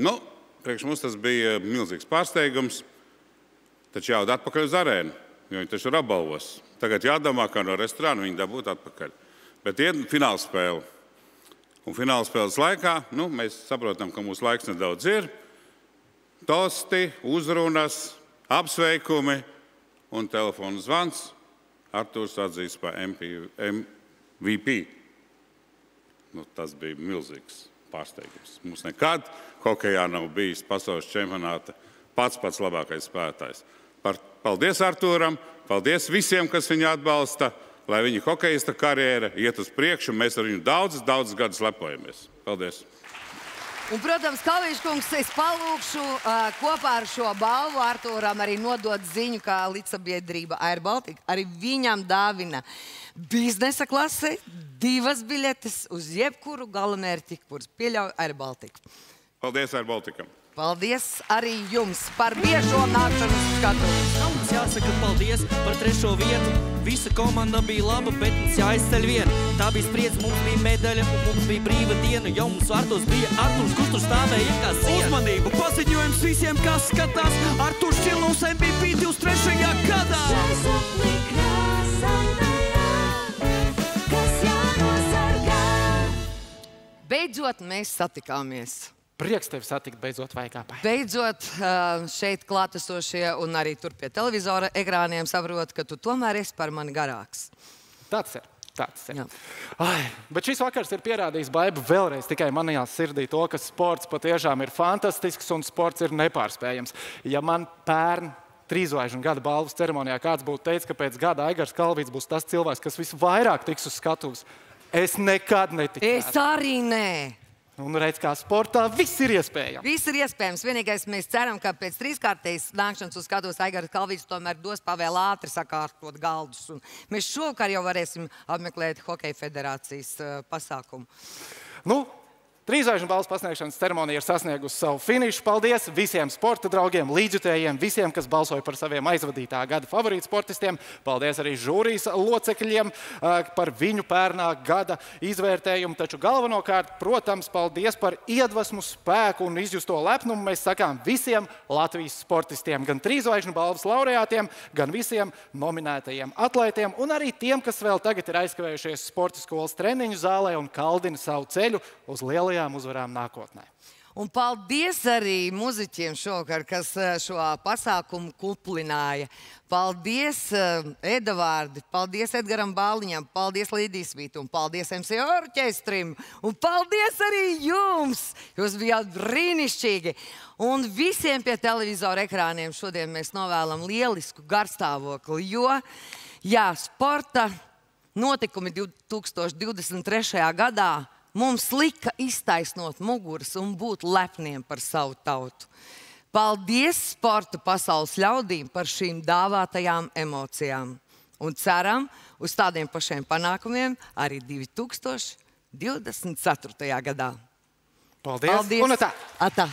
Nu, priekš mums tas bija milzīgs pārsteigums, taču jāved atpakaļ uz arēnu, jo viņi taču ir apbalvos. Tagad jādomā, kā no restorāna viņi dabūt atpakaļ. Bet ir fināla spēle. Un fināla spēles laikā, mēs saprotam, ka mūsu laiks nedaudz ir. Tosti, uzrunas, apsveikumi un telefonu zvans. Artūrs atzīst par MVP. Tas bija milzīgs pārsteigums. Mums nekad hokejā nav bijis pasaules čempionāta pats labākais spēlētājs. Paldies Artūram, paldies visiem, kas viņu atbalsta, lai viņa hokejista karjera iet uz priekšu, un mēs ar viņu daudzus gadus lepojamies. Paldies! Un, protams, Kalvīš kungs, es palūkšu kopā ar šo balvu Artūram arī nodot ziņu, kā līdzsabiedrība Air Baltica. Arī viņam dāvina biznesa klasē 2 biļetes uz jebkuru galamērķi, kurus pieļauj Air Baltica. Paldies Air Balticam! Paldies arī jums par biežo nākšanu uz skatuves. Mums jāsaka paldies par 3. vietu. Visa komanda bija laba, bet mums jāizceļ viena. Tā bija spriedze, mums bija medaļa un mums bija brīva diena. Jau mums vārtos bija Artūrs, kurš tur stāvēja kā siena. Uzmanību, paziņojums visiem, kas skatās. Artūrs Šilovs MVP 23. gadā. Beidzot mēs satikāmies. Prieks tevi satikt beidzot Vaigāpai. Beidzot šeit klātesošie un arī tur pie televizora ekrāniem saprot, ka tu tomēr esi par mani garāks. Tāds ir. Tāds ir. Ai, bet šis vakars ir pierādījis Baiba vēlreiz tikai manajā sirdī to, ka sports patiešām ir fantastisks un sports ir nepārspējams. Ja man pērn 3 gada balvas ceremonijā kāds būtu teicis, ka pēc gada Aigars Kalvīts būs tas cilvēks, kas visvairāk tiks uz skatuves, es nekad neticētu. Es arī nē. Un redz, kā sportā viss ir iespējams. Viss ir iespējams. Vienīgais mēs ceram, ka pēc 3-kārtējas nākšanas uz skatuves Aigars Kalvīts tomēr dos pavēl ātri sakārtot galdus. Un mēs šovakar jau varēsim apmeklēt Hokeja federācijas pasākumu. 3 balvas pasniegšanas ceremonija ir sasniegusi savu finišu. Paldies visiem sporta draugiem, līdzjutējiem, visiem, kas balsoja par saviem aizvadītā gada favorītu sportistiem. Paldies arī žūrijas locekļiem par viņu pērnā gada izvērtējumu. Taču galvenokārt, protams, paldies par iedvesmu, spēku un izjusto lepnumu. Mēs sakām visiem Latvijas sportistiem, gan 3 balvas laureātiem, gan visiem nominētajiem atlētiem un arī tiem, kas vēl tagad ir aizkavējušies sporta skolas treniņu zālē un kaldina savu ceļu uz lielajām uzvarām nākotnē. Un paldies arī muziķiem šovakar, kas šo pasākumu kuplināja. Paldies Edavārdi, paldies Edgaram Bāliņam, paldies Līdijas Vītu un paldies MC orķestrim. Un paldies arī jums! Jūs bijāt brīnišķīgi! Un visiem pie televizora ekrāniem šodien mēs novēlam lielisku garstāvokli, jo, sporta notikumi 2023. gadā mums lika iztaisnot muguras un būt lepniem par savu tautu. Paldies sporta pasaules ļaudīm par šīm dāvātajām emocijām. Un ceram uz tādiem pašiem panākumiem arī 2024. gadā. Paldies! Un atā!